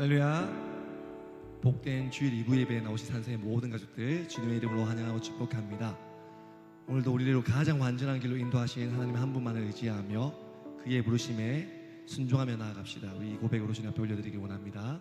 할렐루야. 복된 주일 2부 예배에 나오신 산성의 모든 가족들 주님의 이름으로 환영하고 축복합니다. 오늘도 우리를 가장 완전한 길로 인도하신 하나님 한 분만을 의지하며 그의 부르심에 순종하며 나아갑시다. 우리 이 고백으로 주님 앞에 올려드리기 원합니다.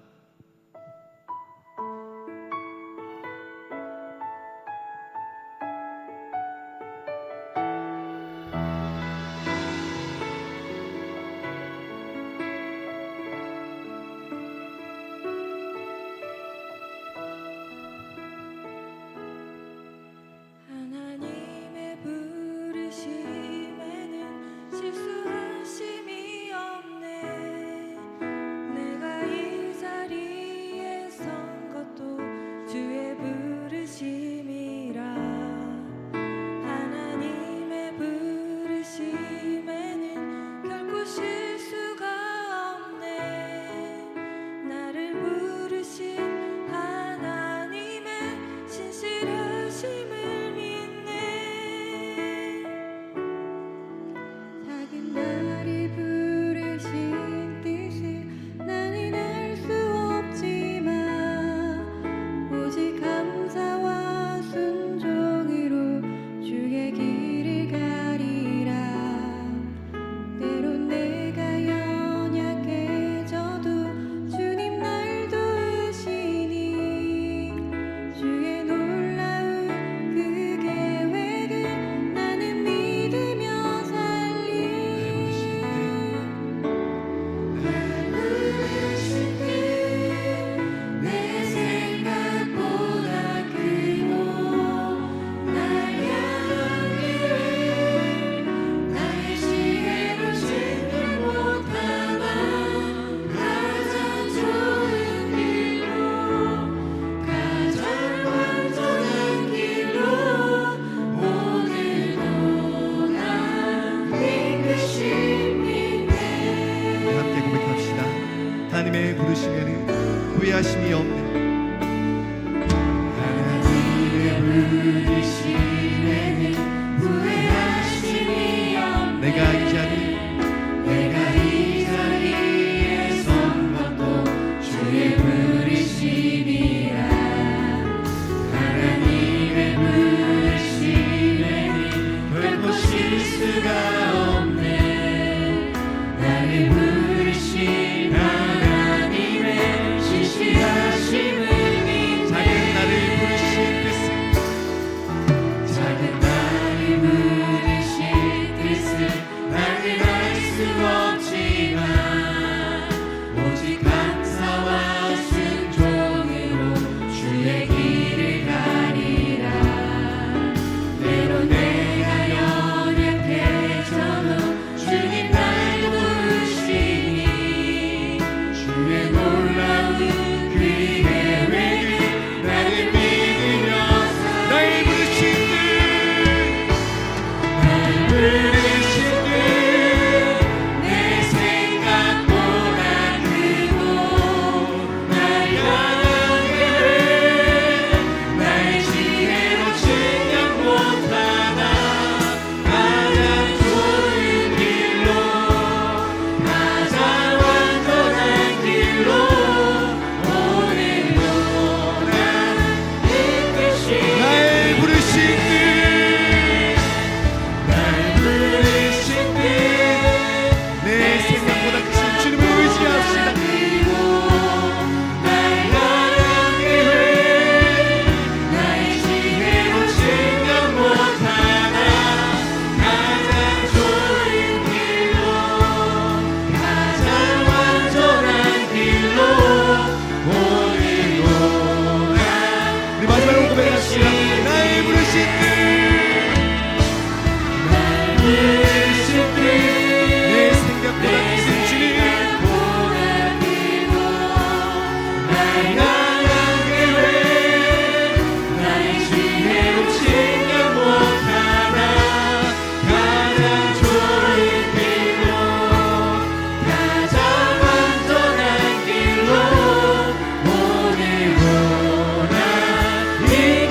하나님의 부르시면 후회하심이 없네. 하나님의 부르심에는 후회하심이 없네. 내가 이 자리에 선 것도 주의 부르심이라. 하나님의 부르심에는 결코 실수가 없네. 나를 부르신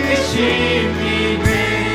이끄심이네.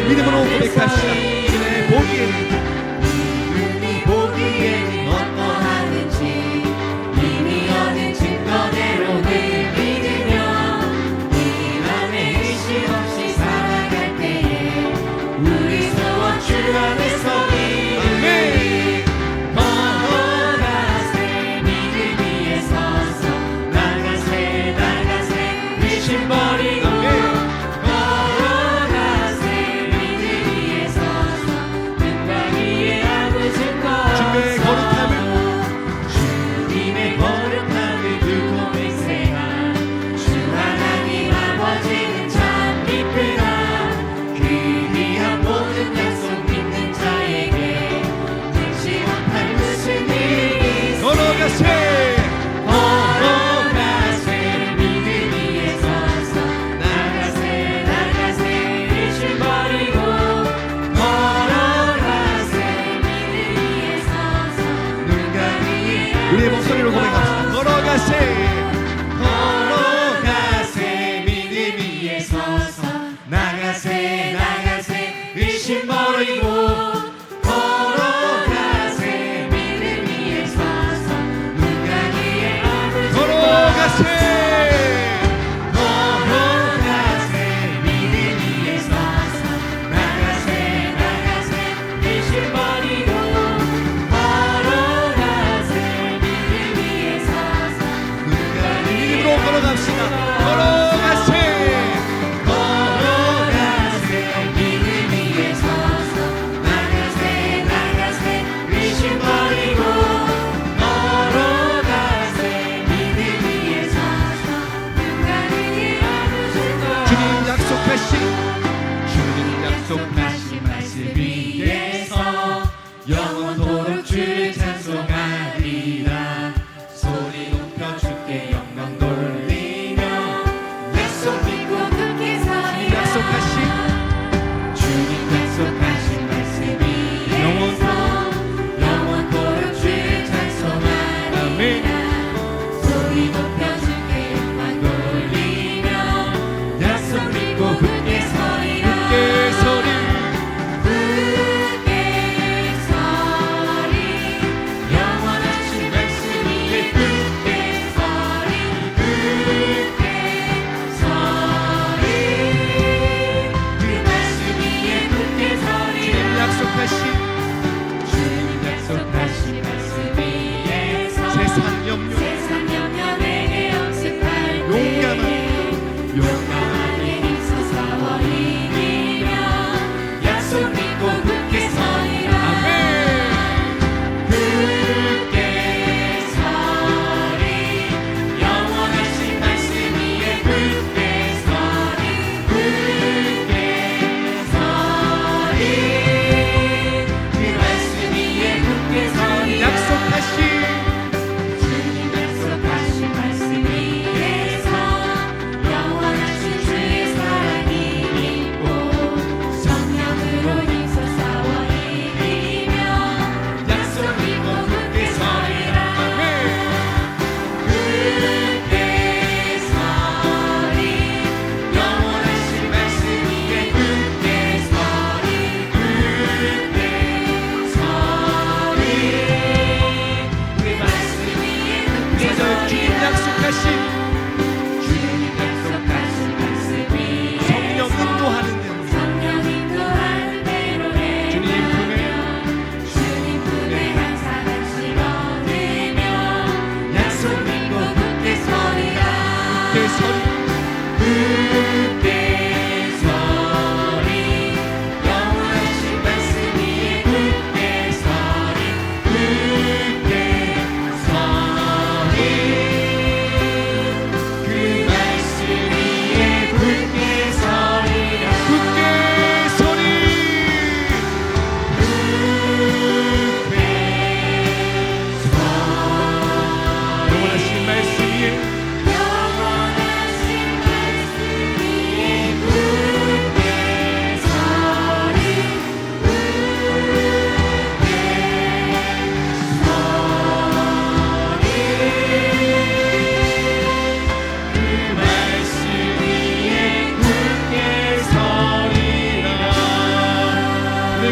믿음으로 고백합시다. 이제 보기에는 눈이 보기에는 어떠하는지 이미 얻은 증거대로는 믿으며 이 맘에 의심 없이 살아갈 때에 우리 소원 주 안에서 이름을 걸어가세 믿음 위에 서서 나가세 나가세 의심 버리고 걸어가세 믿음 위에 서서 능력이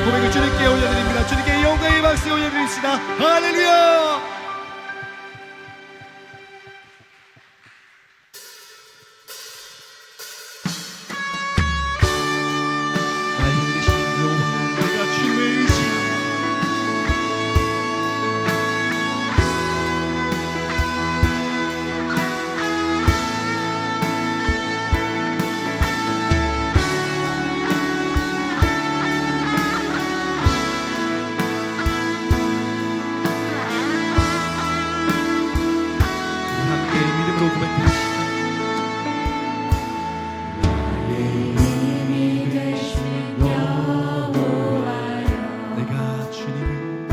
고백을 주님께 올려드립니다. 주님께 영광의 박수 올려드립시다. 할렐루야. 나의 되신 여호와 내가 주님의 의지하노. 함께 믿음으로 고백합시다. 힘이 되신 여호와여 내가 주님을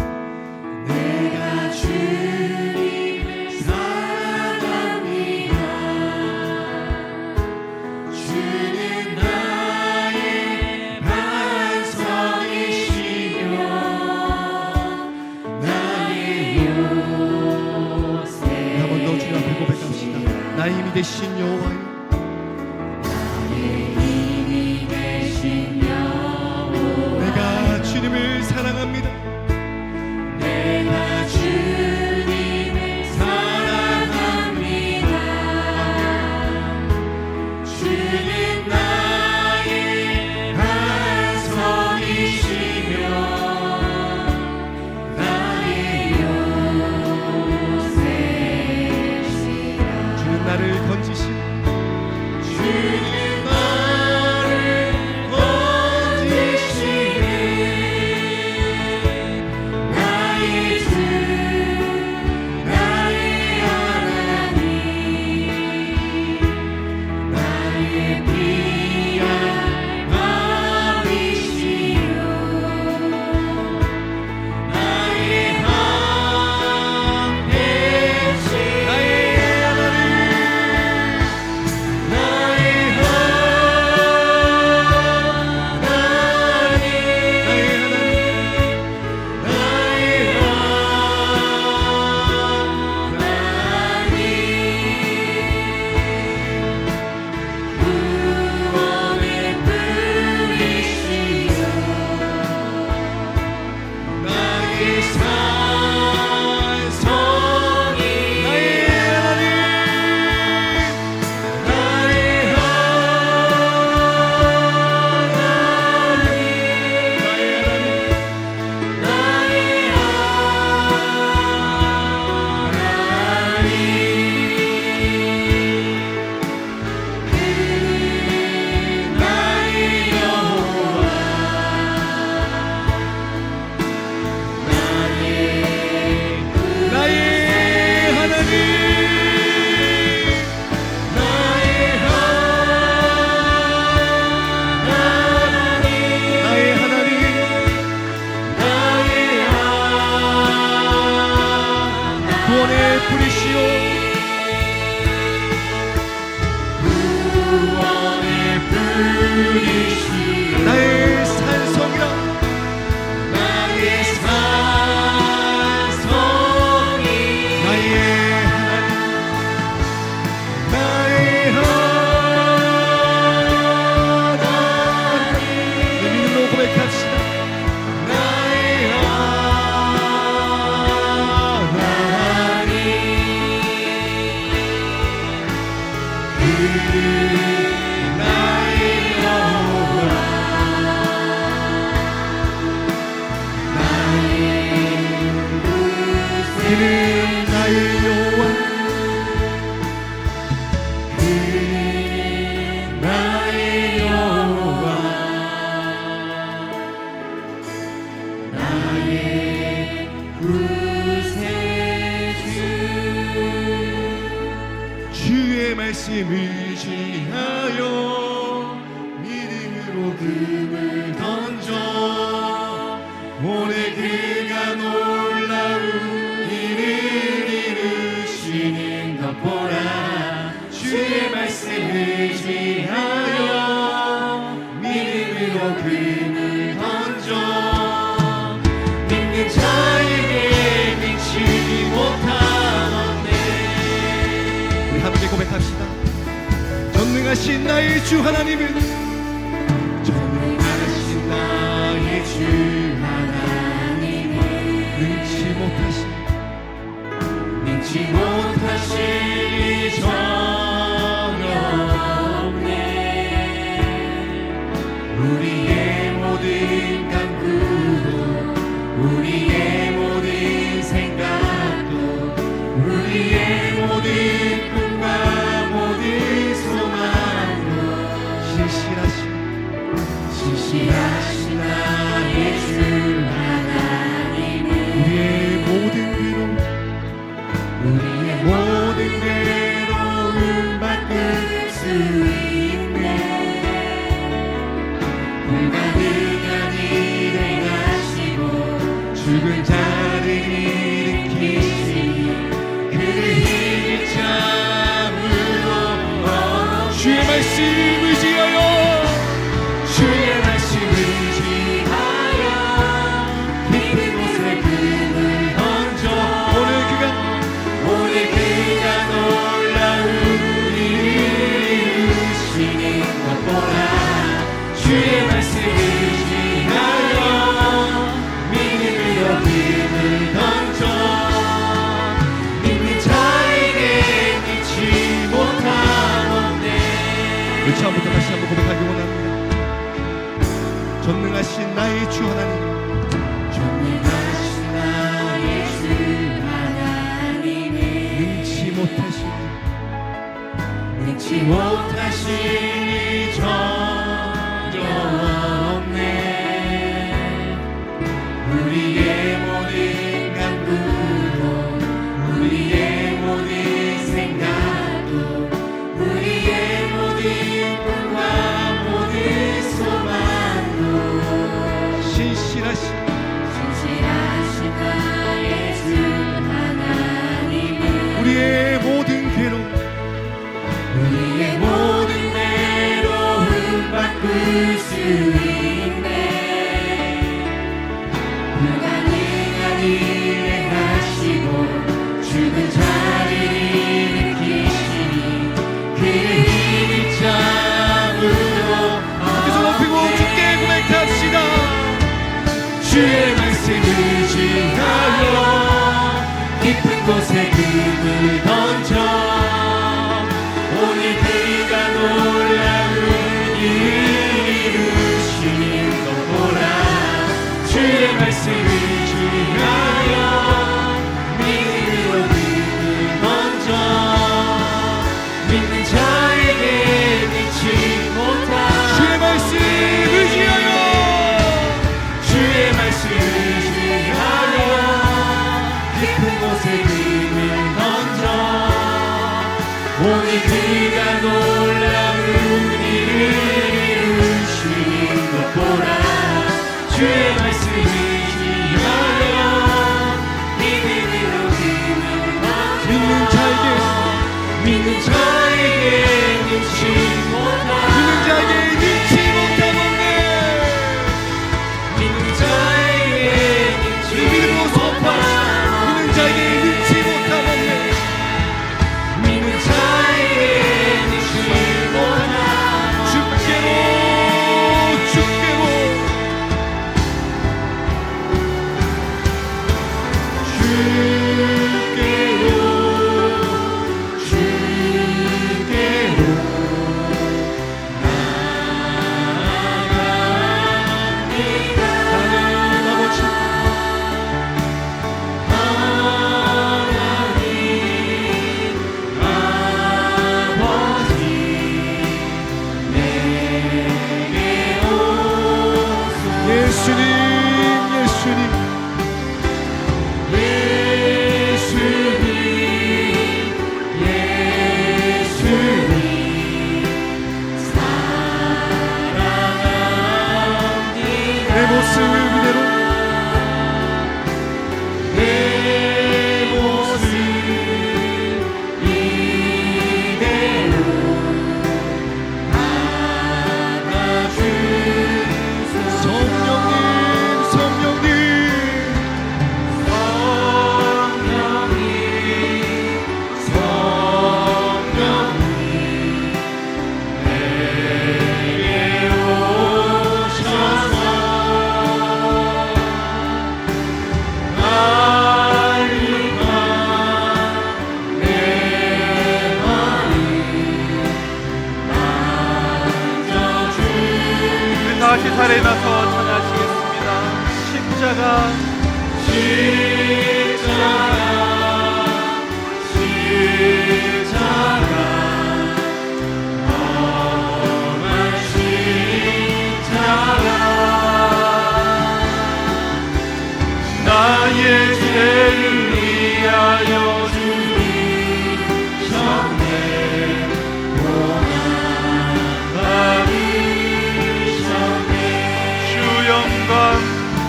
내가 주님을 사랑합니다. 주는 나의 반석이시며 나의 요새. 한 번 더 주님 앞에 고백합시다. 나의 힘이 되신 여호와여 나의 힘이 되신 여호와 내가 주님을 사랑합니다. 내가 주님을 사랑합니다. 주는 나의 반석이시며 나의 요새시라. 주는 나를 건지신 주는 나를 건지시는 나의 주 나의 하나님 나의 귀한 마음이시요 나의 방 대신 나의 하나님 나의 구원의 뿌리시여 나의 산성이 나의 구원의 뿌리시오 구원의 뿌리시여 나의 산성이라 나의 산성이 나의 하나님 나의 하나님 내 믿음으로 고백합시다. 나의 하나님 나의 여호와 나의 그는 나의 여호와 그는 나의 여호와 나의 구세주 주의 말씀을 의지하여 믿음으로 금을 던져 오늘 그가 놀라운 일을 이루시는 것 보라 주의 말씀을 의지하여 믿음으로 금을 던져 믿는 자에게 미치 못하는데 우리 함께 고백합시다. 전능하신 나의 주 하나님을 전능하신 나의 주 신실하신 나의 주 하나님은 우리의 모든 괴로움, 우리의 모든 괴로움 바꿀 수 있네. 불가능한 일 행하시고 죽은 자를 일으키시니 그를 이길 자무로 주의 말씀 의지하여, 주의 말씀 의지하여 깊은 곳에 금을 던져 오늘 그가 놀라운 일을 이루시는 것 보라. 주의 말씀 의지하여 믿음으로 금을 던져 믿는 자에게 믿지 못함 없네. 그 처음부터 다시 한번 고백하기 원합니다. 전능하신 나의 주 하나님, 전능하신 나의 주 하나님은 능치 못하신 능치 못하시니 전혀 없네. 우리의 모든 간구도 우리의 모든 생각도 우리의 모든 꿈과 모든 소망도 신실하신 신실하신 나의 주 하나님은 우리의 모든 괴로움, 우리의 모든 외로움 바꿀 수 있네. 불가능한 일 행하시고 죽은 자를 일으키시니 그를 이길 자무로 두손 높이고 주께 고백합시다. 주의 말씀 의지하여 깊은 곳에 금을 던져 오늘 그가 놀라운 일을 이루시는 것 보라. 주의 말씀 의지하여 믿음으로 금을 던져 믿는 자에게 믿지 못한 주의 말씀 의지하여, 주의 말씀 의지하여 깊은 곳에 금을 던져 오늘 그가 놀라운 일을 이루시는 것 보라. 주의 말씀 의지하여 믿음으로 금을 던져 믿는 자에게 눈치 못한 믿는 자에게 능치 못함 없네. 믿는 자에게 눈치 믿음으로 못한 선포하시오. 믿는 자에게 능치 못함 없네. 믿는 자에게 눈치 못한 주께로 주께로 다시 살에 나서 찬양하시겠습니다. 십자가 험한 십자가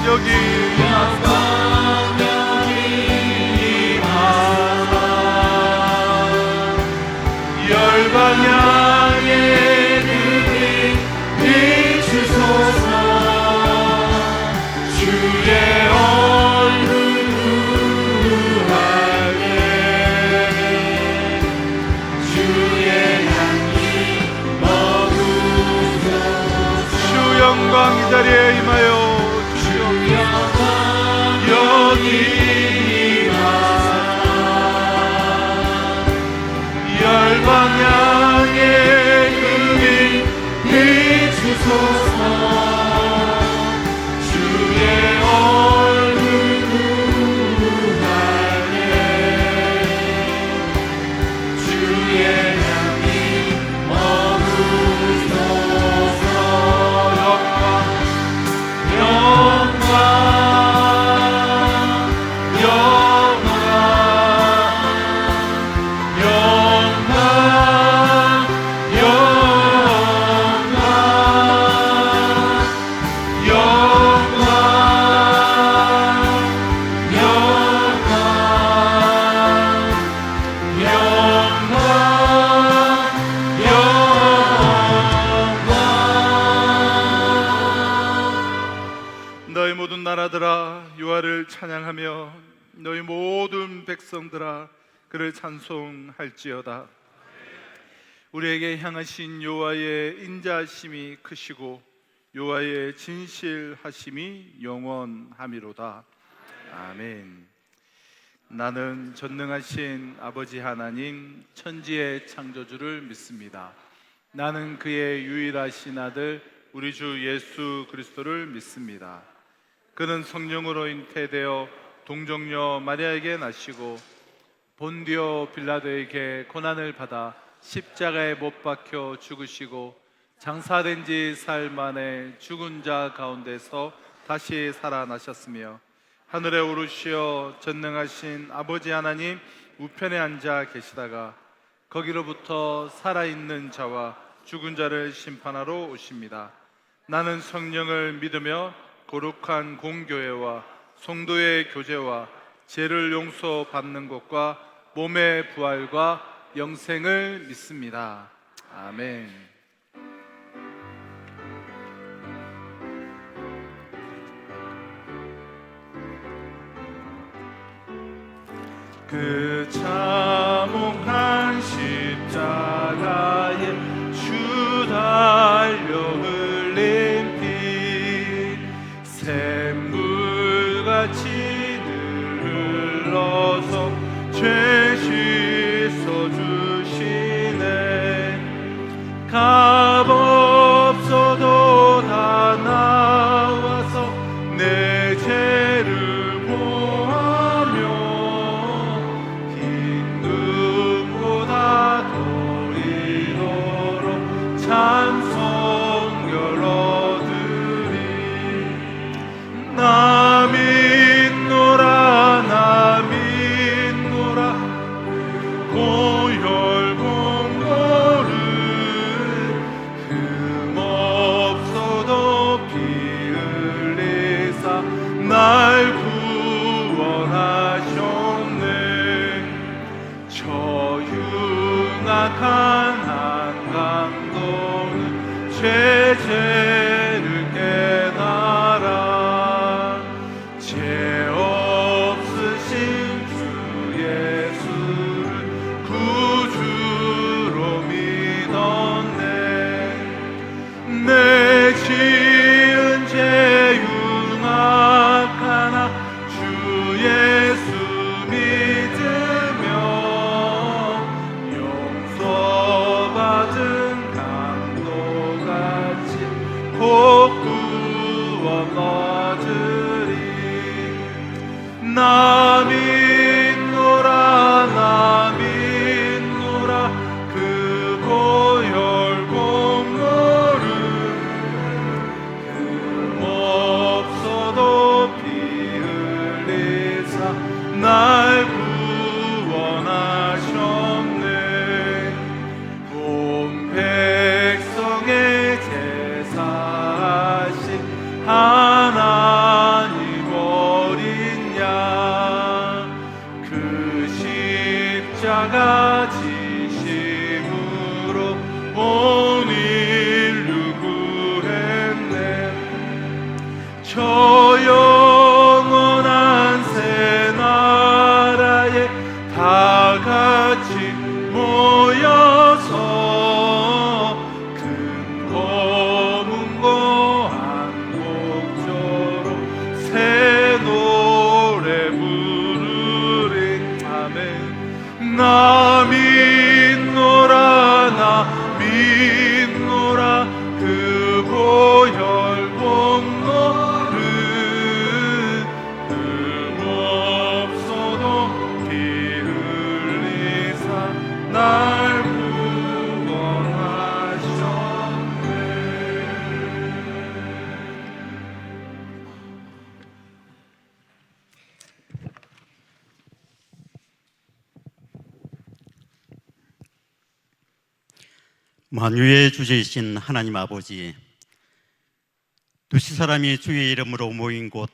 여기 열방향에 비추소서 주의 얼굴 구하네 주의 향기 머무소서 주 영광 이 자리에 임하여 주 영광 여기 열방향에 그의 비추소서 주의 얼굴 구하네 주의 향기 머무소서 영광 너희 모든 나라들아 여호와를 찬양하며 너희 모든 백성들아 그를 찬송할지어다. 우리에게 향하신 여호와의 인자하심이 크시고 여호와의 진실하심이 영원함이로다. 아멘. 나는 전능하신 아버지 하나님 천지의 창조주를 믿습니다. 나는 그의 유일하신 아들 우리 주 예수 그리스도를 믿습니다. 그는 성령으로 잉태되어 동정녀 마리아에게 나시고 본디오 빌라도에게 고난을 받아 십자가에 못 박혀 죽으시고 장사된 지 사흘 만에 죽은 자 가운데서 다시 살아나셨으며 하늘에 오르시어 전능하신 아버지 하나님 우편에 앉아 계시다가 거기로부터 살아있는 자와 죽은 자를 심판하러 오십니다. 나는 성령을 믿으며 거룩한 공교회와 성도의 교제와 죄를 용서받는 것과 몸의 부활과 영생을 믿습니다. 아멘. 그 참혹한 십자가에 주 달려 흘린 피 샘물같이 늘 흘러서 죄 씻어주시네. 값없어도 다 나와서 내 죄를 보하며 긴금보다 더 이도록 찬송결 얻으리. 나 믿노라 나 믿노라 고혈 공고를 흠없어도 피 흘리사 날 구원하셨네. 저 흉악한 한강도는 죄를 깨달아 죄 없으신 주 예수를 구주로 믿었네. 내 지은 죄 흉악하나 주 예수 믿으며 용서받은 강도같이 곧 구원 얻으리. 나 믿노라 나 믿노라 그 고혈 공로를 흠없어도 피 흘리사 날 구원하셨네. 온 백성의 제사하신 하나님 저 영원한 새 나라에 다 같이 모여서 큰 검은고 한곡조로 새 노래 부르리. 아멘. 나 믿노라 나 믿노라 그 보혈 공로를 흠없어도 피 흘리사 날 구원하셨네. 만유의 주제이신 하나님 아버지, 두시 사람이 주의 이름으로 모인 곳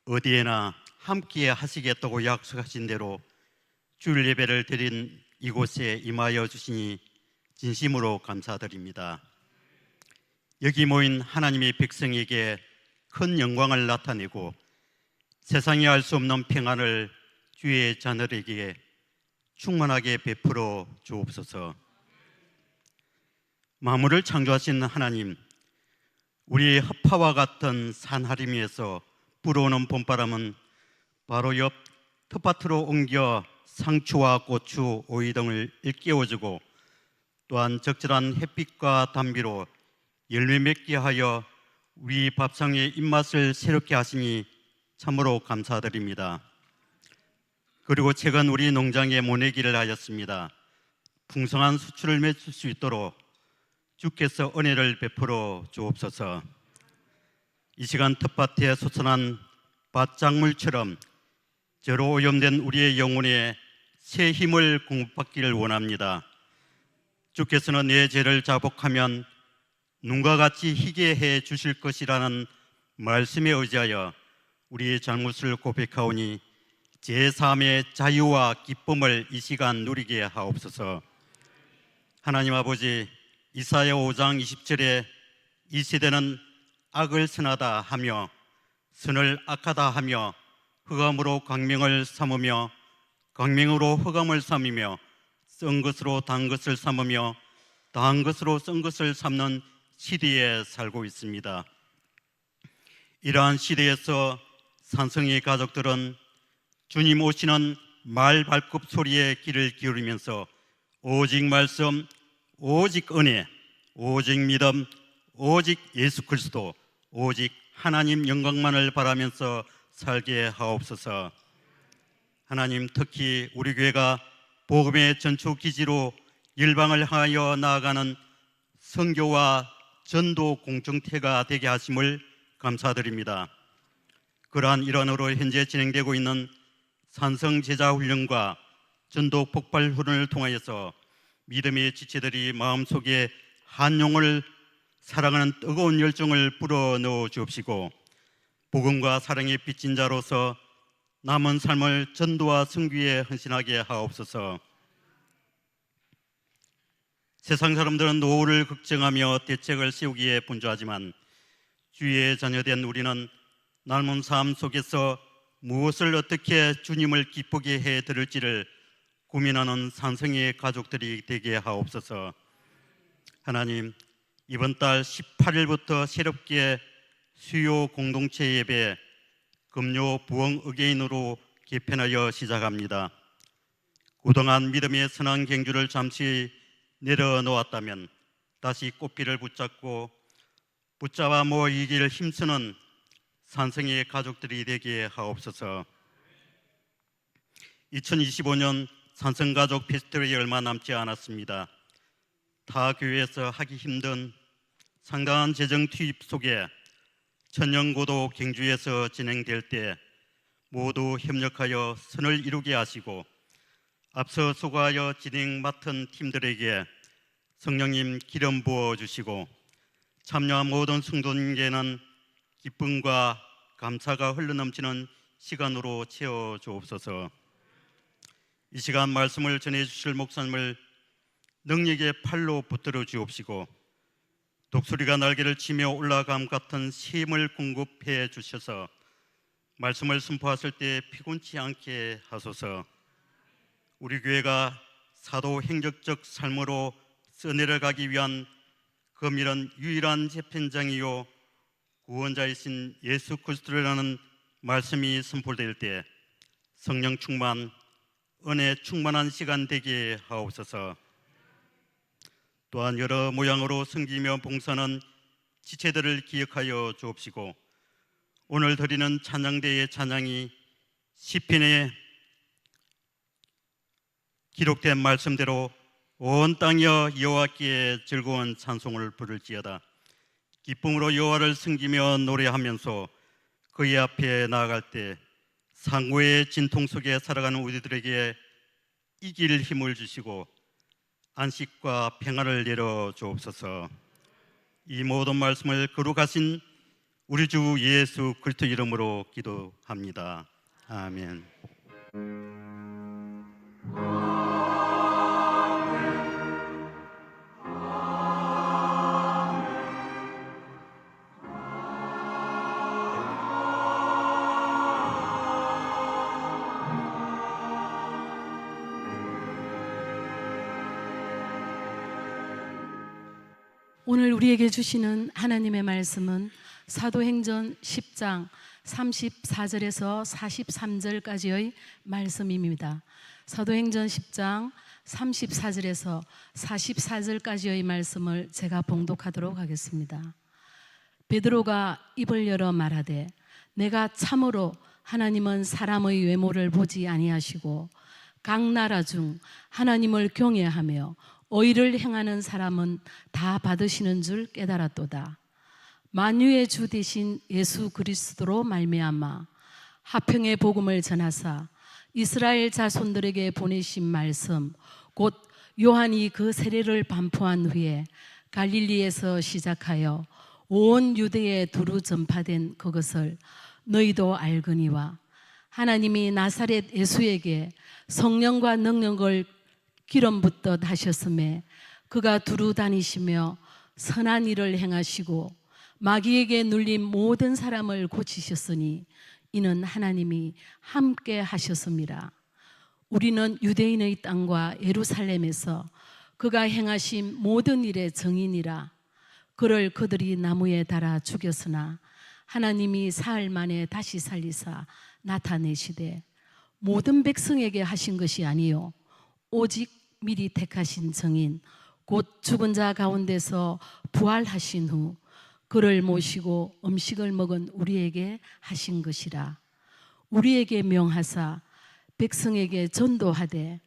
어디에나 함께 하시겠다고 약속하신 대로 주일 예배를 드린 이곳에 임하여 주시니 진심으로 감사드립니다. 여기 모인 하나님의 백성에게 큰 영광을 나타내고 세상이 알 수 없는 평안을 주의 자녀에게 충만하게 베풀어 주옵소서. 만물을 창조하신 하나님, 우리 허파와 같은 산하림 위에서 불어오는 봄바람은 바로 옆 텃밭으로 옮겨 상추와 고추, 오이 등을 일깨워주고 또한 적절한 햇빛과 단비로 열매 맺게 하여 우리 밥상의 입맛을 새롭게 하시니 참으로 감사드립니다. 그리고 최근 우리 농장에 모내기를 하였습니다. 풍성한 수출을 맺을 수 있도록 주께서 은혜를 베풀어 주옵소서. 이 시간 텃밭에 솟아난 밭작물처럼 저로 오염된 우리의 영혼에 새 힘을 공급받기를 원합니다. 주께서는 내 죄를 자복하면 눈과 같이 희게 해 주실 것이라는 말씀에 의지하여 우리의 잘못을 고백하오니 제3의 자유와 기쁨을 이 시간 누리게 하옵소서. 하나님 아버지, 이사야 5장 20절에 이 세대는 악을 선하다 하며 선을 악하다 하며 흑암으로 광명을 삼으며 광명으로 흑암을 삼으며 쓴 것으로 단 것을 삼으며 단 것으로 쓴 것을 삼는 시대에 살고 있습니다. 이러한 시대에서 산성의 가족들은 주님 오시는 말 발굽 소리에 귀를 기울이면서 오직 말씀, 오직 은혜, 오직 믿음, 오직 예수 그리스도, 오직 하나님 영광만을 바라면서 살게 하옵소서. 하나님, 특히 우리 교회가 복음의 전초 기지로 열방을 향하여 나아가는 선교와 전도 공정태가 되게 하심을 감사드립니다. 그러한 일환으로 현재 진행되고 있는 산성 제자 훈련과 전도 폭발 훈련을 통하여서 믿음의 지체들이 마음속에 한 영혼을 사랑하는 뜨거운 열정을 불어넣어 주옵시고 복음과 사랑의 빚진 자로서 남은 삶을 전도와 선교에 헌신하게 하옵소서. 세상 사람들은 노후를 걱정하며 대책을 세우기에 분주하지만 주의 자녀된 우리는 남은 삶 속에서 무엇을 어떻게 주님을 기쁘게 해드릴지를 고민하는 산성의 가족들이 되게 하옵소서. 하나님, 이번 달 18일부터 새롭게 수요 공동체 예배 금요 부흥 의계인으로 개편하여 시작합니다. 그동안 믿음의 선한 경주를 잠시 내려놓았다면 다시 꽃길을 붙잡아 모이기를 힘쓰는 산성의 가족들이 되게 하옵소서. 2025년 산성가족 페스티벌이 얼마 남지 않았습니다. 타 교회에서 하기 힘든 상당한 재정 투입 속에 천년고도 경주에서 진행될 때 모두 협력하여 선을 이루게 하시고 앞서 수고하여 진행 맡은 팀들에게 성령님 기름 부어 주시고 참여한 모든 성도님께는 기쁨과 감사가 흘러넘치는 시간으로 채워 주옵소서. 이 시간 말씀을 전해 주실 목사님을 능력의 팔로 붙들어 주옵시고 독수리가 날개를 치며 올라감 같은 힘을 공급해 주셔서 말씀을 선포하실 때 피곤치 않게 하소서. 우리 교회가 사도 행적적 삶으로 써내려가기 위한 금일은 유일한 재편장이요 구원자이신 예수 그리스도라는 말씀이 선포될 때 성령 충만, 은혜 충만한 시간 되게 하옵소서. 또한 여러 모양으로 섬기며 봉사하는 지체들을 기억하여 주옵시고 오늘 드리는 찬양대의 찬양이 시편에 기록된 말씀대로 온 땅이여 여호와께 즐거운 찬송을 부를지어다. 기쁨으로 여호와를 섬기며 노래하면서 그의 앞에 나아갈 때 상고의 진통 속에 살아가는 우리들에게 이길 힘을 주시고 안식과 평안을 내려 주옵소서. 이 모든 말씀을 거룩하신 우리 주 예수 그리스도 이름으로 기도합니다. 아멘. 오늘 우리에게 주시는 하나님의 말씀은 사도행전 10장 34절에서 43절까지의 말씀입니다. 사도행전 10장 34절에서 44절까지의 말씀을 제가 봉독하도록 하겠습니다. 베드로가 입을 열어 말하되 내가 참으로 하나님은 사람의 외모를 보지 아니하시고 각 나라 중 하나님을 경외하며 의를 행하는 사람은 다 받으시는 줄 깨달았도다. 만유의 주 되신 예수 그리스도로 말미암아 화평의 복음을 전하사 이스라엘 자손들에게 보내신 말씀 곧 요한이 그 세례를 반포한 후에 갈릴리에서 시작하여 온 유대에 두루 전파된 그것을 너희도 알거니와 하나님이 나사렛 예수에게 성령과 능력을 기름 붓듯 하셨음에 그가 두루 다니시며 선한 일을 행하시고 마귀에게 눌린 모든 사람을 고치셨으니 이는 하나님이 함께 하셨음이라. 우리는 유대인의 땅과 예루살렘에서 그가 행하신 모든 일의 증인이라. 그를 그들이 나무에 달아 죽였으나 하나님이 사흘 만에 다시 살리사 나타내시되 모든 백성에게 하신 것이 아니요 오직 미리 택하신 증인 곧 죽은 자 가운데서 부활하신 후 그를 모시고 음식을 먹은 우리에게 하신 것이라. 우리에게 명하사 백성에게 전도하되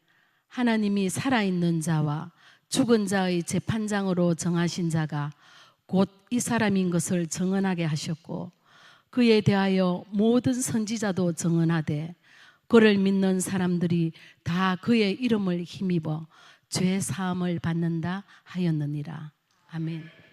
하나님이 살아있는 자와 죽은 자의 재판장으로 정하신 자가 곧 이 사람인 것을 증언하게 하셨고 그에 대하여 모든 선지자도 증언하되 그를 믿는 사람들이 다 그의 이름을 힘입어 죄 사함을 받는다 하였느니라. 아멘.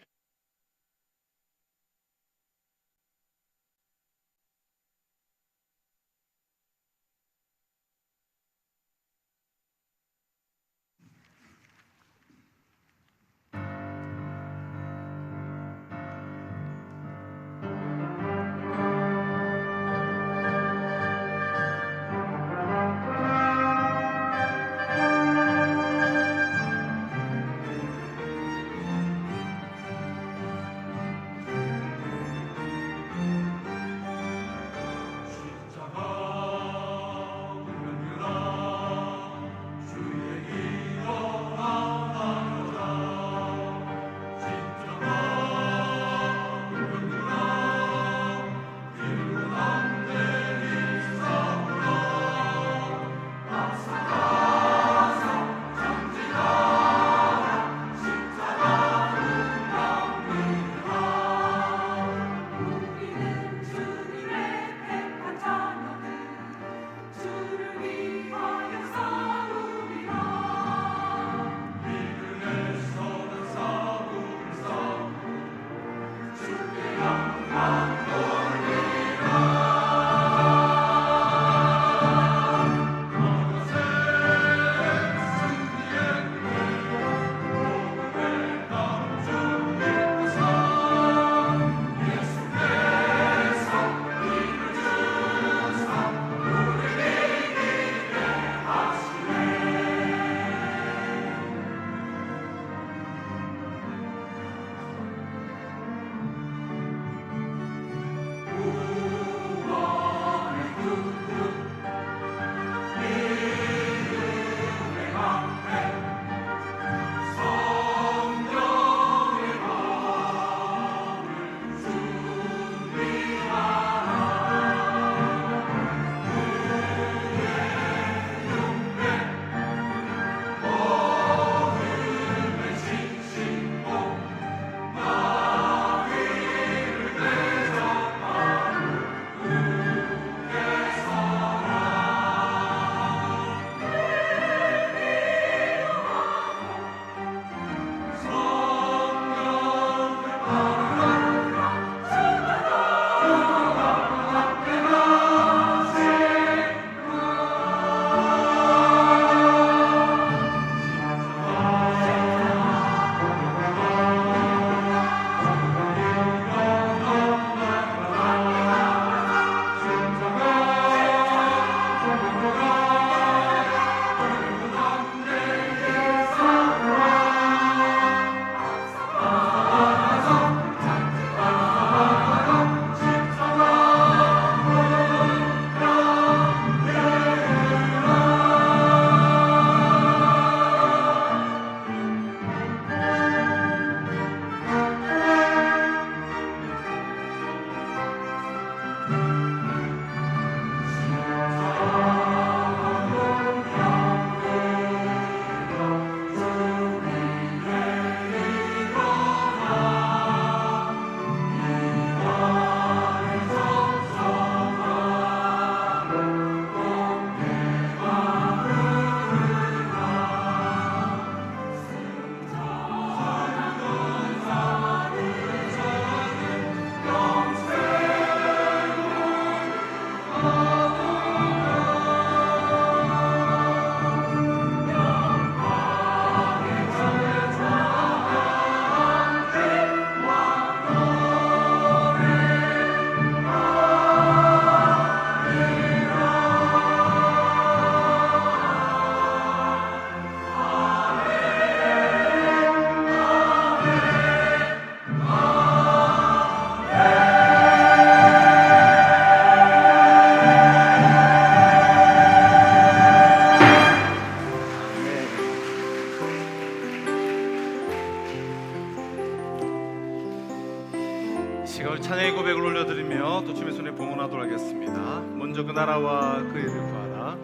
시간 찬양의 고백을 올려드리며 또 주님의 손에 봉헌하도록 하겠습니다. 먼저 그 나라와 그 일을 구하라.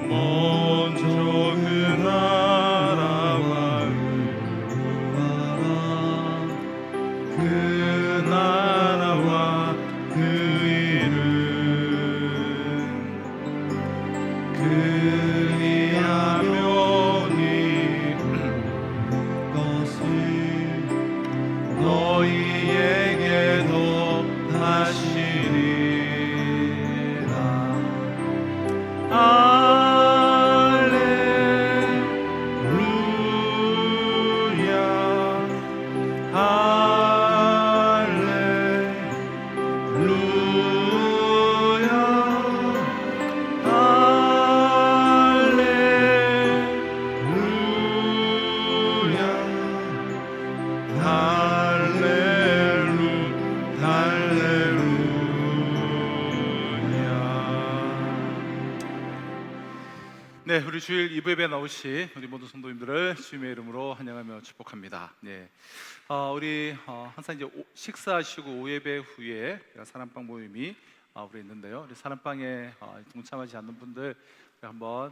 먼저 그 나라와 그 나라와 그 일을 그리하면 이 것을 너희에게 더하시리라. 네, 우리 주일 2부 예배 나오신 우리 모든 성도님들을 주님의 이름으로 환영하며 축복합니다. 네, 우리 항상 이제 식사하시고 오예배 후에 사랑방 모임이 우리 있는데요. 우리 사랑방에 동참하지 않는 분들 한번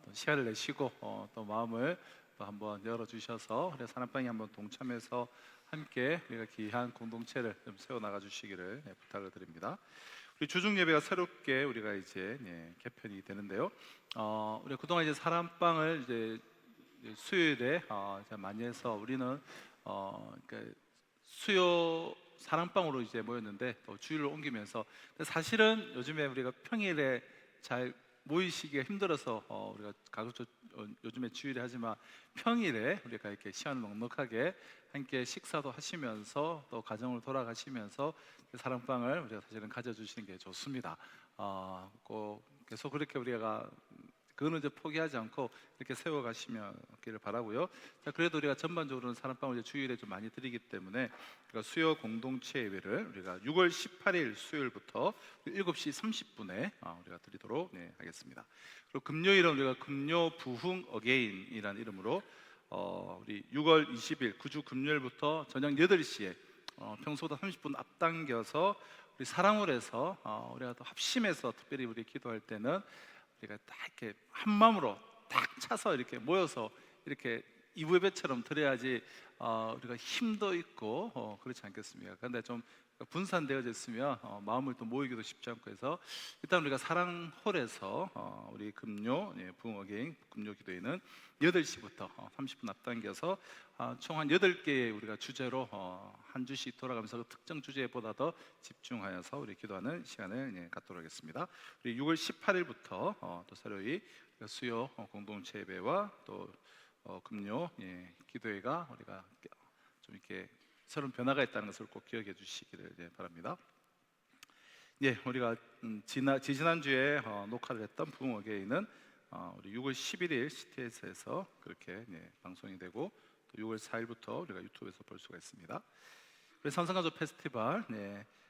또 시간을 내시고 또 마음을 또 한번 열어주셔서 우리 사랑방에 한번 동참해서 함께 우리가 귀한 공동체를 좀 세워 나가 주시기를 부탁을 드립니다. 우리 주중 예배가 새롭게 우리가 이제 개편이 되는데요. 우리가 그동안 이제 사랑방을 이제 수요일에 이제 많이 해서 우리는 그러니까 수요 사랑방으로 이제 모였는데 또 주일로 옮기면서 근데 사실은 요즘에 우리가 평일에 잘 모이시기가 힘들어서 우리가 가급적 요즘에 주일에 하지만 평일에 우리가 이렇게 시간을 넉넉하게 함께 식사도 하시면서 또 가정을 돌아가시면서 사랑방을 우리가 사실은 가져주시는 게 좋습니다. 꼭 계속 그렇게 우리가 그거는 이제 포기하지 않고 이렇게 세워가시기를 바라고요. 자, 그래도 우리가 전반적으로는 사랑방을 이제 주일에 좀 많이 드리기 때문에 우리가 수요 공동체 예배를 우리가 6월 18일 수요일부터 7시 30분에 우리가 드리도록 하겠습니다. 그리고 금요일은 우리가 금요 부흥 어게인이라는 이름으로 우리 6월 20일 9주 금요일부터 저녁 8시에 평소보다 30분 앞당겨서 우리 사랑홀에서 우리가 또 합심해서 특별히 우리 기도할 때는 우리가 딱 이렇게 한 마음으로 딱 차서 이렇게 모여서 이렇게 이부 예배처럼 드려야지 우리가 힘도 있고 그렇지 않겠습니까? 그런데 좀 분산되어져 있으면 마음을 또 모이기도 쉽지 않고 해서 일단 우리가 사랑홀에서 우리 금요 부흥어게인 금요 기도회는 8시부터 30분 앞당겨서 총 한 8개의 우리가 주제로 한 주씩 돌아가면서 그 특정 주제보다 더 집중하여서 우리 기도하는 시간을 갖도록 하겠습니다. 우리 6월 18일부터 또 새로이 수요 공동체 예배와 또 금요 기도회가 우리가 좀 이렇게 새로운 변화가 있다는 것을 꼭 기억해 주시기를 바랍니다. 예, 우리가 지지난주에 녹화를 했던 부흥어게인은 우리 6월 11일 CTS에서 그렇게 방송이 되고 또 6월 4일부터 우리가 유튜브에서 볼 수가 있습니다. 우리 산성가족 페스티벌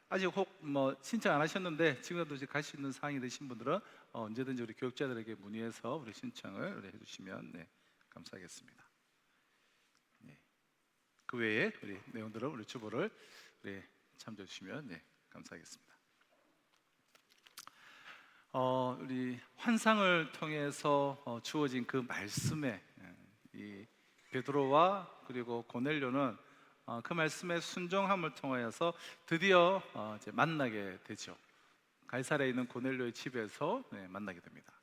아직 혹 뭐 신청 안 하셨는데 지금도 이제 갈 수 있는 사항이 되신 분들은 언제든지 우리 교육자들에게 문의해서 우리 신청을 해주시면 감사하겠습니다. 그 외에 우리 내용들은 우리 주보를 참조해 주시면 감사하겠습니다. 우리 환상을 통해서 주어진 그 말씀에 이 베드로와 그리고 고넬료는 그 말씀의 순종함을 통하여서 드디어 이제 만나게 되죠. 가이사랴에 있는 고넬료의 집에서 만나게 됩니다.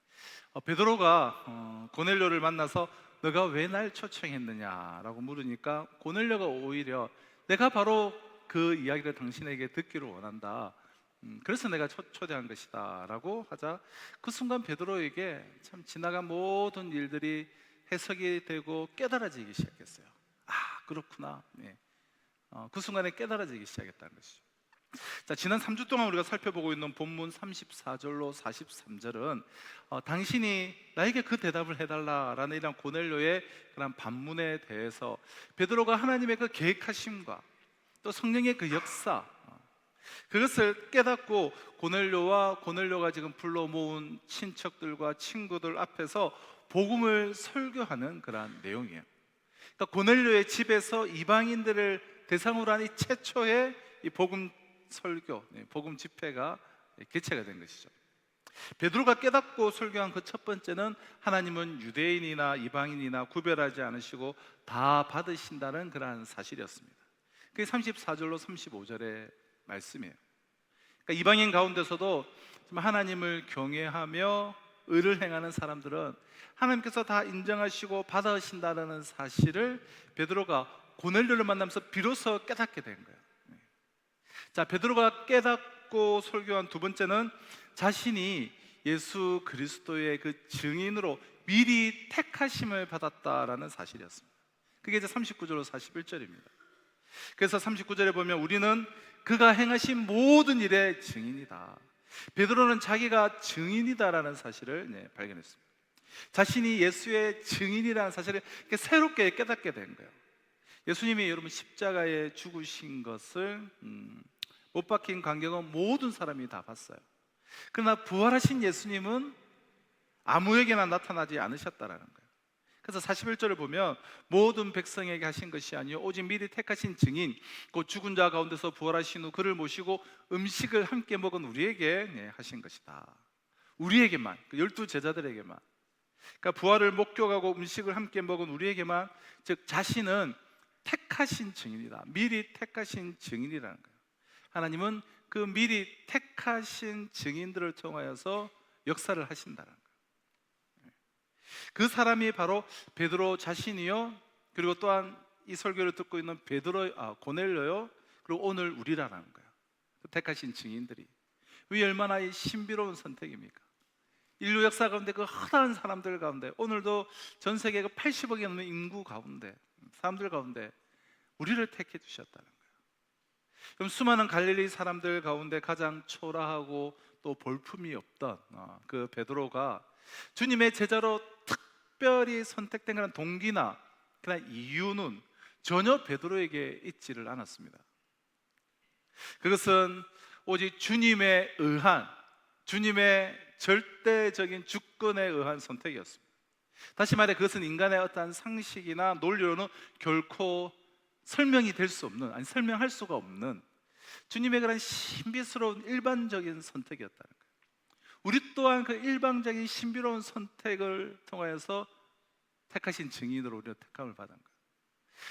베드로가 고넬료를 만나서 너가 왜 날 초청했느냐라고 물으니까 고넬료가 오히려 내가 바로 그 이야기를 당신에게 듣기를 원한다. 그래서 내가 초대한 것이다 라고 하자 그 순간 베드로에게 참 지나간 모든 일들이 해석이 되고 깨달아지기 시작했어요. 아, 그렇구나. 그 순간에 깨달아지기 시작했다는 것이죠. 자, 지난 3주 동안 우리가 살펴보고 있는 본문 34절로 43절은 당신이 나에게 그 대답을 해달라라는 이런 고넬료의 그런 반문에 대해서 베드로가 하나님의 그 계획하심과 또 성령의 그 역사, 그것을 깨닫고 고넬료가 지금 불러 모은 친척들과 친구들 앞에서 복음을 설교하는 그런 내용이에요. 그러니까 고넬료의 집에서 이방인들을 대상으로 한 이 최초의 이 복음 설교, 복음 집회가 개최가 된 것이죠. 베드로가 깨닫고 설교한 그 첫 번째는 하나님은 유대인이나 이방인이나 구별하지 않으시고 다 받으신다는 그러한 사실이었습니다. 그게 34절로 35절의 말씀이에요. 그러니까 이방인 가운데서도 하나님을 경외하며 의를 행하는 사람들은 하나님께서 다 인정하시고 받아신다는 사실을 베드로가 고넬료를 만나면서 비로소 깨닫게 된 거예요. 자, 베드로가 깨닫고 설교한 두 번째는 자신이 예수 그리스도의 그 증인으로 미리 택하심을 받았다라는 사실이었습니다. 그게 이제 39절로 41절입니다. 그래서 39절에 보면 우리는 그가 행하신 모든 일의 증인이다. 베드로는 자기가 증인이다라는 사실을 발견했습니다. 자신이 예수의 증인이라는 사실을 새롭게 깨닫게 된 거예요. 예수님이 여러분 십자가에 죽으신 것을 못 박힌 광경은 모든 사람이 다 봤어요. 그러나 부활하신 예수님은 아무에게나 나타나지 않으셨다라는 거예요. 그래서 41절을 보면 모든 백성에게 하신 것이 아니요 오직 미리 택하신 증인 곧 죽은 자 가운데서 부활하신 후 그를 모시고 음식을 함께 먹은 우리에게 하신 것이다. 우리에게만, 그 12제자들에게만, 그러니까 부활을 목격하고 음식을 함께 먹은 우리에게만, 즉 자신은 택하신 증인이다. 미리 택하신 증인이라는 거예요. 하나님은 그 미리 택하신 증인들을 통하여서 역사를 하신다는 거예요. 그 사람이 바로 베드로 자신이요, 그리고 또한 이 설교를 듣고 있는 고넬료요, 그리고 오늘 우리라는 거예요. 택하신 증인들이. 이 얼마나 신비로운 선택입니까? 인류 역사 가운데 그 허다한 사람들 가운데, 오늘도 전 세계 80억이 넘는 인구 가운데, 사람들 가운데 우리를 택해 주셨다는 거예요. 그럼 수많은 갈릴리 사람들 가운데 가장 초라하고 또 볼품이 없던 그 베드로가 주님의 제자로 특별히 선택된 그런 동기나 그런 이유는 전혀 베드로에게 있지를 않았습니다. 그것은 오직 주님의 의한, 주님의 절대적인 주권에 의한 선택이었습니다. 다시 말해 그것은 인간의 어떠한 상식이나 논리로는 결코 설명이 될 수 없는, 아니 설명할 수가 없는 주님의 그런 신비스러운 일반적인 선택이었다는 거예요. 우리 또한 그 일방적인 신비로운 선택을 통하여서 택하신 증인으로 우리가 택함을 받은 거예요.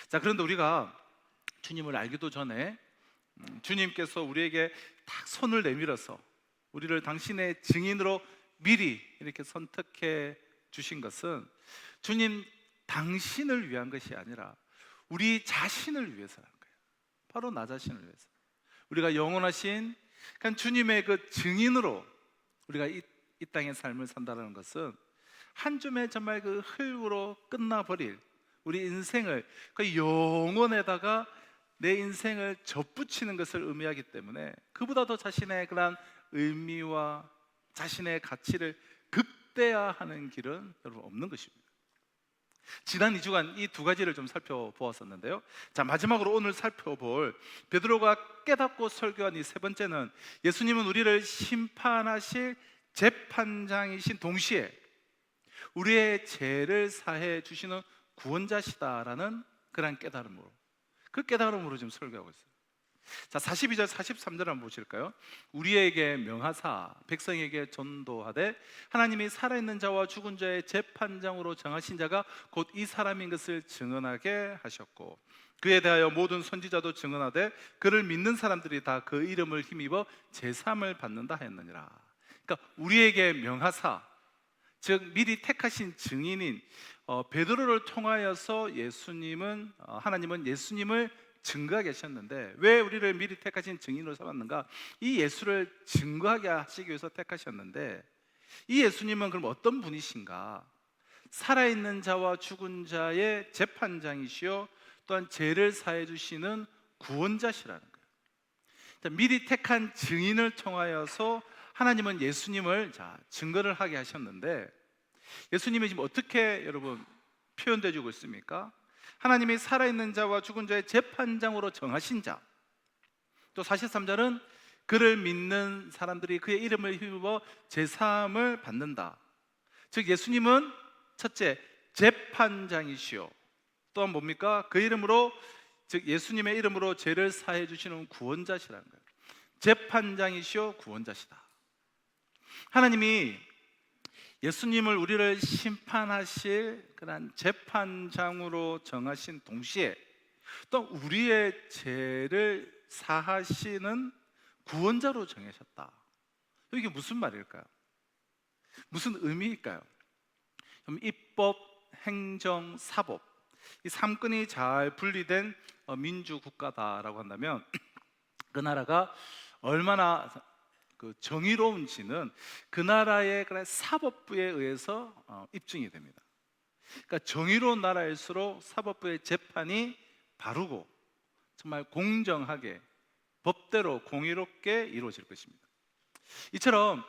자, 그런데 우리가 주님을 알기도 전에 주님께서 우리에게 딱 손을 내밀어서 우리를 당신의 증인으로 미리 이렇게 선택해 주신 것은 주님 당신을 위한 것이 아니라 우리 자신을 위해서라는 거예요. 바로 나 자신을 위해서. 우리가 영원하신 주님의 그 증인으로 우리가 이 땅의 삶을 산다는 것은 한 줌의 정말 그 흙으로 끝나버릴 우리 인생을 그 영원에다가 내 인생을 접붙이는 것을 의미하기 때문에 그보다 더 자신의 그런 의미와 자신의 가치를 극대화하는 길은 여러분 없는 것입니다. 지난 2주간 이 두 가지를 좀 살펴보았었는데요. 자, 마지막으로 오늘 살펴볼 베드로가 깨닫고 설교한 이 세 번째는 예수님은 우리를 심판하실 재판장이신 동시에 우리의 죄를 사해 주시는 구원자시다라는 그런 깨달음으로, 그 깨달음으로 지금 설교하고 있어요. 자, 42절 43절 한번 보실까요? 우리에게 명하사 백성에게 전도하되 하나님이 살아있는 자와 죽은 자의 재판장으로 정하신 자가 곧 이 사람인 것을 증언하게 하셨고 그에 대하여 모든 선지자도 증언하되 그를 믿는 사람들이 다 그 이름을 힘입어 제사함을 받는다 하였느니라. 그러니까 우리에게 명하사, 즉 미리 택하신 증인인 베드로를 통하여서 하나님은 예수님을 증거하게 하셨는데, 왜 우리를 미리 택하신 증인으로 삼았는가? 이 예수를 증거하게 하시기 위해서 택하셨는데, 이 예수님은 그럼 어떤 분이신가? 살아있는 자와 죽은 자의 재판장이시요 또한 죄를 사해 주시는 구원자시라는 거예요. 자, 미리 택한 증인을 통하여서 하나님은 예수님을 증거를 하게 하셨는데, 예수님이 지금 어떻게 여러분 표현되어지고 있습니까? 하나님이 살아있는 자와 죽은 자의 재판장으로 정하신 자, 또 43절은 그를 믿는 사람들이 그의 이름을 힘입어 제사함을 받는다. 즉 예수님은 첫째 재판장이시오, 또한 뭡니까? 그 이름으로, 즉 예수님의 이름으로 죄를 사해 주시는 구원자시라는 거예요. 재판장이시오, 구원자시다. 하나님이 예수님을 우리를 심판하실 그런 재판장으로 정하신 동시에 또 우리의 죄를 사하시는 구원자로 정하셨다. 이게 무슨 말일까요? 무슨 의미일까요? 그럼 입법, 행정, 사법, 이 3권이 잘 분리된 민주국가다라고 한다면 그 나라가 얼마나 정의로운지는 그 나라의 사법부에 의해서 입증이 됩니다. 그러니까 정의로운 나라일수록 사법부의 재판이 바르고 정말 공정하게 법대로 공의롭게 이루어질 것입니다. 이처럼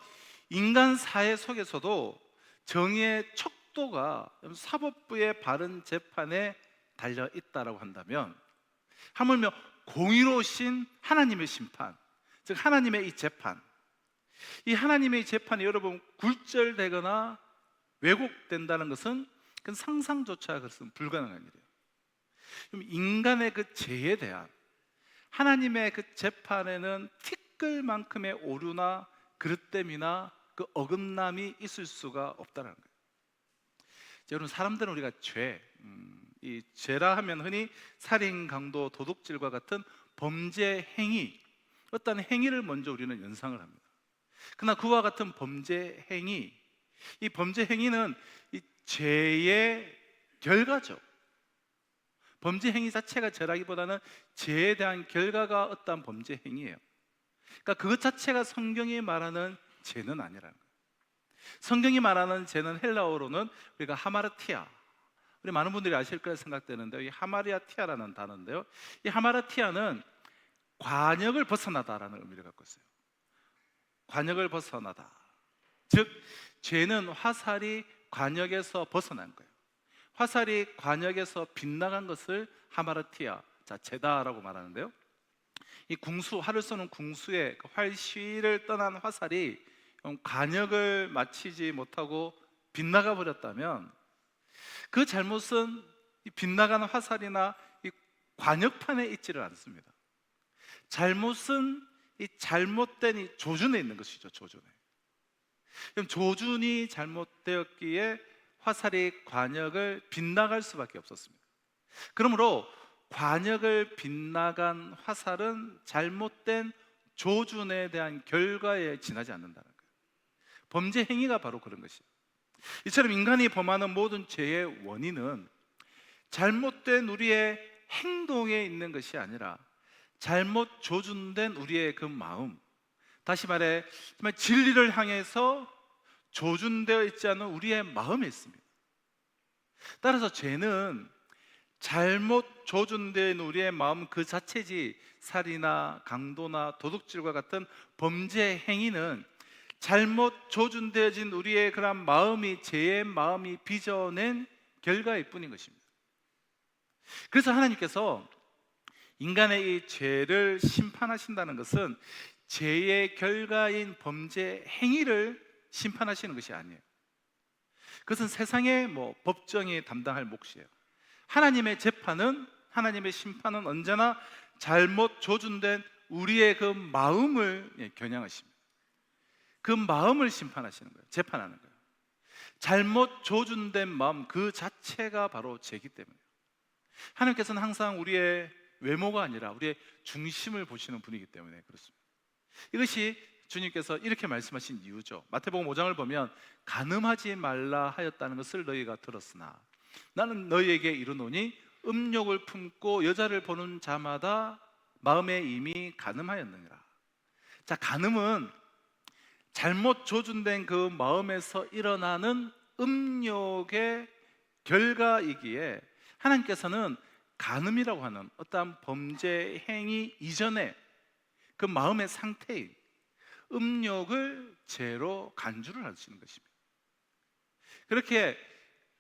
인간 사회 속에서도 정의의 척도가 사법부의 바른 재판에 달려 있다라고 한다면, 하물며 공의로우신 하나님의 심판, 즉 하나님의 이 재판, 이 하나님의 재판이 여러분 굴절되거나 왜곡된다는 것은 그 상상조차 그것은 불가능한 일이에요. 그럼 인간의 그 죄에 대한 하나님의 그 재판에는 티끌만큼의 오류나 그릇됨이나 그 어긋남이 있을 수가 없다는 거예요. 여러분, 사람들은 우리가 이 죄라 하면 흔히 살인, 강도, 도둑질과 같은 범죄 행위, 어떤 행위를 먼저 우리는 연상을 합니다. 그러나 그와 같은 범죄 행위, 이 범죄 행위는 이 죄의 결과죠. 범죄 행위 자체가 죄라기보다는 죄에 대한 결과가 어떤 범죄 행위예요. 그러니까 그것 자체가 성경이 말하는 죄는 아니라는 거예요. 성경이 말하는 죄는 헬라어로는 우리가 하마르티아, 우리 많은 분들이 아실 거라 생각되는데요, 이 하마리아티아라는 단어인데요, 이 하마르티아는 관역을 벗어나다라는 의미를 갖고 있어요. 관역을 벗어나다, 즉 죄는 화살이 관역에서 벗어난 거예요. 화살이 관역에서 빗나간 것을 하마르티아, 죄다라고 말하는데요, 이 활을 쏘는 궁수의 활시를 떠난 화살이 관역을 마치지 못하고 빗나가 버렸다면 그 잘못은 이 빗나가는 화살이나 이 관역판에 있지를 않습니다. 잘못은 이 잘못된 이 조준에 있는 것이죠. 조준에. 그럼 조준이 잘못되었기에 화살이 관역을 빗나갈 수밖에 없었습니다. 그러므로 관역을 빗나간 화살은 잘못된 조준에 대한 결과에 지나지 않는다는 거예요. 범죄 행위가 바로 그런 것이에요. 이처럼 인간이 범하는 모든 죄의 원인은 잘못된 우리의 행동에 있는 것이 아니라 잘못 조준된 우리의 그 마음, 다시 말해 정말 진리를 향해서 조준되어 있지 않은 우리의 마음에 있습니다. 따라서 죄는 잘못 조준되어 있는 우리의 마음 그 자체지, 살이나 강도나 도둑질과 같은 범죄 행위는 잘못 조준되어진 우리의 그런 마음이, 죄의 마음이 빚어낸 결과일 뿐인 것입니다. 그래서 하나님께서 인간의 이 죄를 심판하신다는 것은 죄의 결과인 범죄 행위를 심판하시는 것이 아니에요. 그것은 세상의 법정이 담당할 몫이에요. 하나님의 재판은, 하나님의 심판은 언제나 잘못 조준된 우리의 그 마음을 겨냥하십니다. 그 마음을 심판하시는 거예요. 재판하는 거예요. 잘못 조준된 마음 그 자체가 바로 죄이기 때문에 하나님께서는 항상 우리의 외모가 아니라 우리의 중심을 보시는 분이기 때문에 그렇습니다. 이것이 주님께서 이렇게 말씀하신 이유죠. 마태복음 5장을 보면 간음하지 말라 하였다는 것을 너희가 들었으나 나는 너희에게 이르노니 음욕을 품고 여자를 보는 자마다 마음에 이미 간음하였느니라. 자, 간음은 잘못 조준된 그 마음에서 일어나는 음욕의 결과이기에 하나님께서는 간음이라고 하는 어떠한 범죄 행위 이전에 그 마음의 상태인 음욕을 죄로 간주를 하시는 것입니다. 그렇게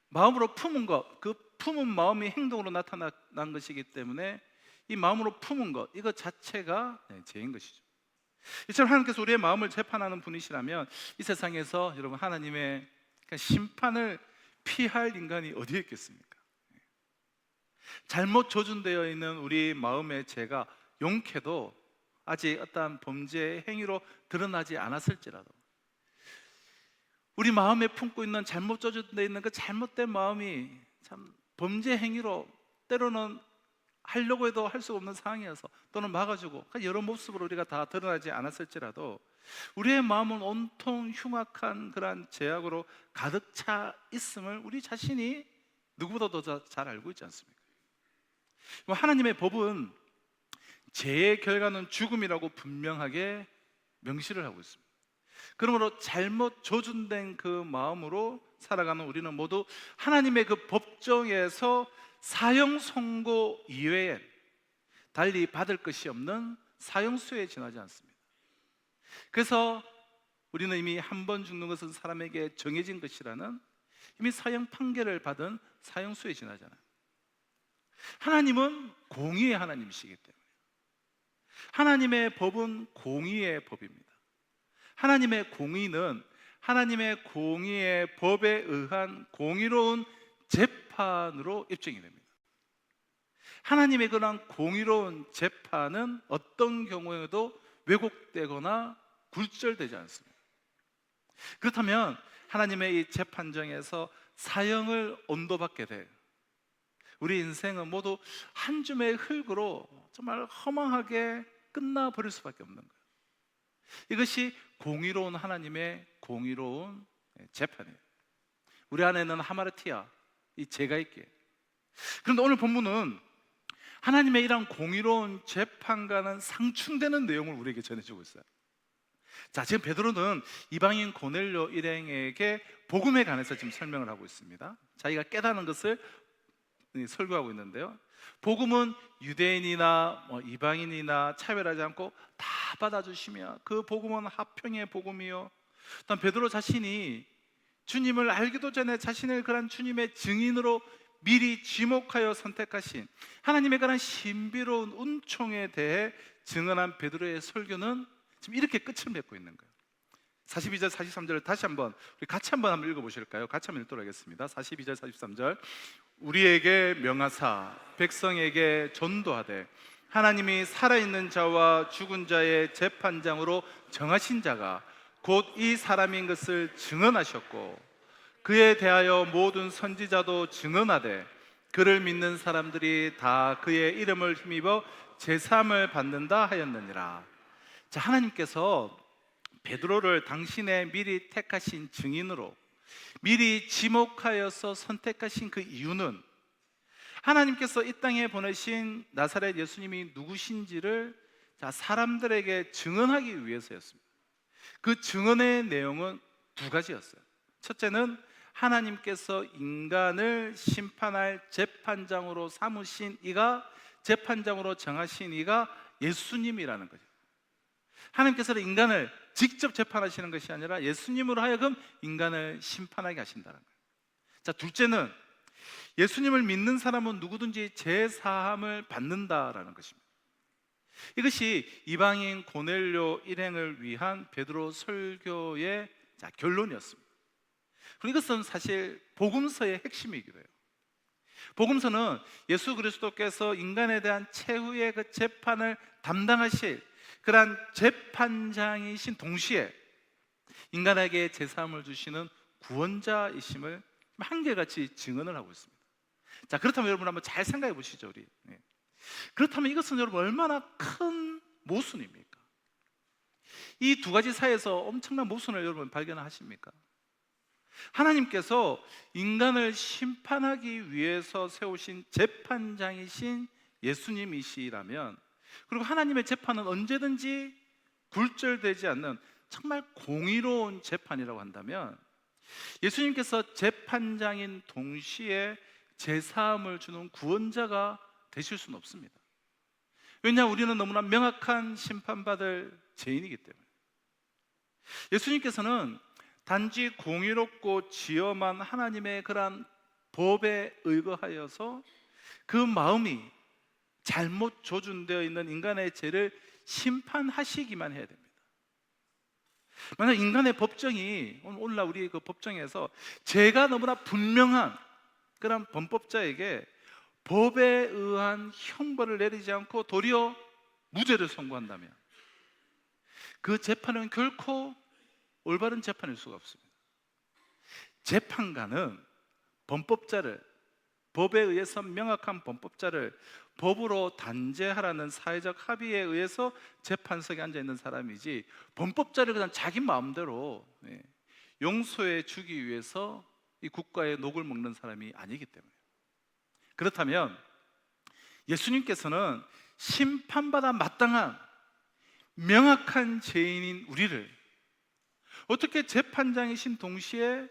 마음으로 품은 것, 그 품은 마음이 행동으로 나타난 것이기 때문에 이 마음으로 품은 것, 이것 자체가 죄인 것이죠. 이처럼 하나님께서 우리의 마음을 재판하는 분이시라면 이 세상에서 여러분 하나님의 심판을 피할 인간이 어디에 있겠습니까? 잘못 조준되어 있는 우리 마음의 죄가 용케도 아직 어떠한 범죄 행위로 드러나지 않았을지라도 우리 마음에 품고 있는 잘못 조준되어 있는 그 잘못된 마음이 참 범죄 행위로 때로는 하려고 해도 할 수 없는 상황이어서 또는 막아주고 여러 모습으로 우리가 다 드러나지 않았을지라도 우리의 마음은 온통 흉악한 그러한 죄악으로 가득 차 있음을 우리 자신이 누구보다도 잘 알고 있지 않습니까? 하나님의 법은 죄의 결과는 죽음이라고 분명하게 명시를 하고 있습니다. 그러므로 잘못 조준된 그 마음으로 살아가는 우리는 모두 하나님의 그 법정에서 사형 선고 이외에 달리 받을 것이 없는 사형수에 지나지 않습니다. 그래서 우리는 이미 한 번 죽는 것은 사람에게 정해진 것이라는 이미 사형 판결을 받은 사형수에 지나잖아요. 하나님은 공의의 하나님이시기 때문에 하나님의 법은 공의의 법입니다. 하나님의 공의는 하나님의 공의의 법에 의한 공의로운 재판으로 입증이 됩니다. 하나님의 그런 공의로운 재판은 어떤 경우에도 왜곡되거나 굴절되지 않습니다. 그렇다면 하나님의 이 재판정에서 사형을 언도받게 될 우리 인생은 모두 한 줌의 흙으로 정말 허망하게 끝나버릴 수밖에 없는 거예요. 이것이 공의로운 하나님의 공의로운 재판이에요. 우리 안에는 하마르티아, 이 죄가 있기에. 그런데 오늘 본문은 하나님의 이러한 공의로운 재판과는 상충되는 내용을 우리에게 전해주고 있어요. 자, 지금 베드로는 이방인 고넬료 일행에게 복음에 관해서 지금 설명을 하고 있습니다. 자기가 깨닫는 것을 설교하고 있는데요. 복음은 유대인이나 이방인이나 차별하지 않고 다 받아주시며 그 복음은 화평의 복음이요. 또 베드로 자신이 주님을 알기도 전에 자신을 그런 주님의 증인으로 미리 지목하여 선택하신 하나님의 그런 신비로운 은총에 대해 증언한 베드로의 설교는 지금 이렇게 끝을 맺고 있는 거예요. 42절 43절을 다시 한번 우리 같이 한번 읽어보실까요? 같이 한번 읽도록 하겠습니다. 42절 43절 우리에게 명하사 백성에게 전도하되 하나님이 살아있는 자와 죽은 자의 재판장으로 정하신 자가 곧 이 사람인 것을 증언하셨고 그에 대하여 모든 선지자도 증언하되 그를 믿는 사람들이 다 그의 이름을 힘입어 제사함을 받는다 하였느니라. 자, 하나님께서 베드로를 당신의 미리 택하신 증인으로 미리 지목하여서 선택하신 그 이유는 하나님께서 이 땅에 보내신 나사렛 예수님이 누구신지를 사람들에게 증언하기 위해서였습니다. 그 증언의 내용은 두 가지였어요. 첫째는 하나님께서 인간을 심판할 재판장으로 삼으신 이가, 재판장으로 정하신 이가 예수님이라는 거죠. 하나님께서는 인간을 직접 재판하시는 것이 아니라 예수님으로 하여금 인간을 심판하게 하신다는 거예요. 자, 둘째는 예수님을 믿는 사람은 누구든지 죄 사함을 받는다라는 것입니다. 이것이 이방인 고넬료 일행을 위한 베드로 설교의 결론이었습니다. 그리고 이것은 사실 복음서의 핵심이기도 해요. 복음서는 예수 그리스도께서 인간에 대한 최후의 그 재판을 담당하실 그러한 재판장이신 동시에 인간에게 제사함을 주시는 구원자이심을 한결같이 증언을 하고 있습니다. 자, 그렇다면 여러분 한번 잘 생각해 보시죠, 우리. 그렇다면 이것은 여러분 얼마나 큰 모순입니까? 이 두 가지 사이에서 엄청난 모순을 여러분 발견하십니까? 하나님께서 인간을 심판하기 위해서 세우신 재판장이신 예수님이시라면, 그리고 하나님의 재판은 언제든지 굴절되지 않는 정말 공의로운 재판이라고 한다면, 예수님께서 재판장인 동시에 제사함을 주는 구원자가 되실 수는 없습니다. 왜냐하면 우리는 너무나 명확한 심판받을 죄인이기 때문에. 예수님께서는 단지 공의롭고 지엄한 하나님의 그러한 법에 의거하여서 그 마음이 잘못 조준되어 있는 인간의 죄를 심판하시기만 해야 됩니다. 만약 인간의 법정이 오늘날 우리 그 법정에서 죄가 너무나 분명한 그런 범법자에게 법에 의한 형벌을 내리지 않고 도리어 무죄를 선고한다면 그 재판은 결코 올바른 재판일 수가 없습니다. 재판관은 범법자를, 법에 의해서 명확한 범법자를 법으로 단죄하라는 사회적 합의에 의해서 재판석에 앉아 있는 사람이지, 범법자를 그냥 자기 마음대로 용서해 주기 위해서 이 국가의 녹을 먹는 사람이 아니기 때문에. 그렇다면 예수님께서는 심판받아 마땅한 명확한 죄인인 우리를 어떻게 재판장이신 동시에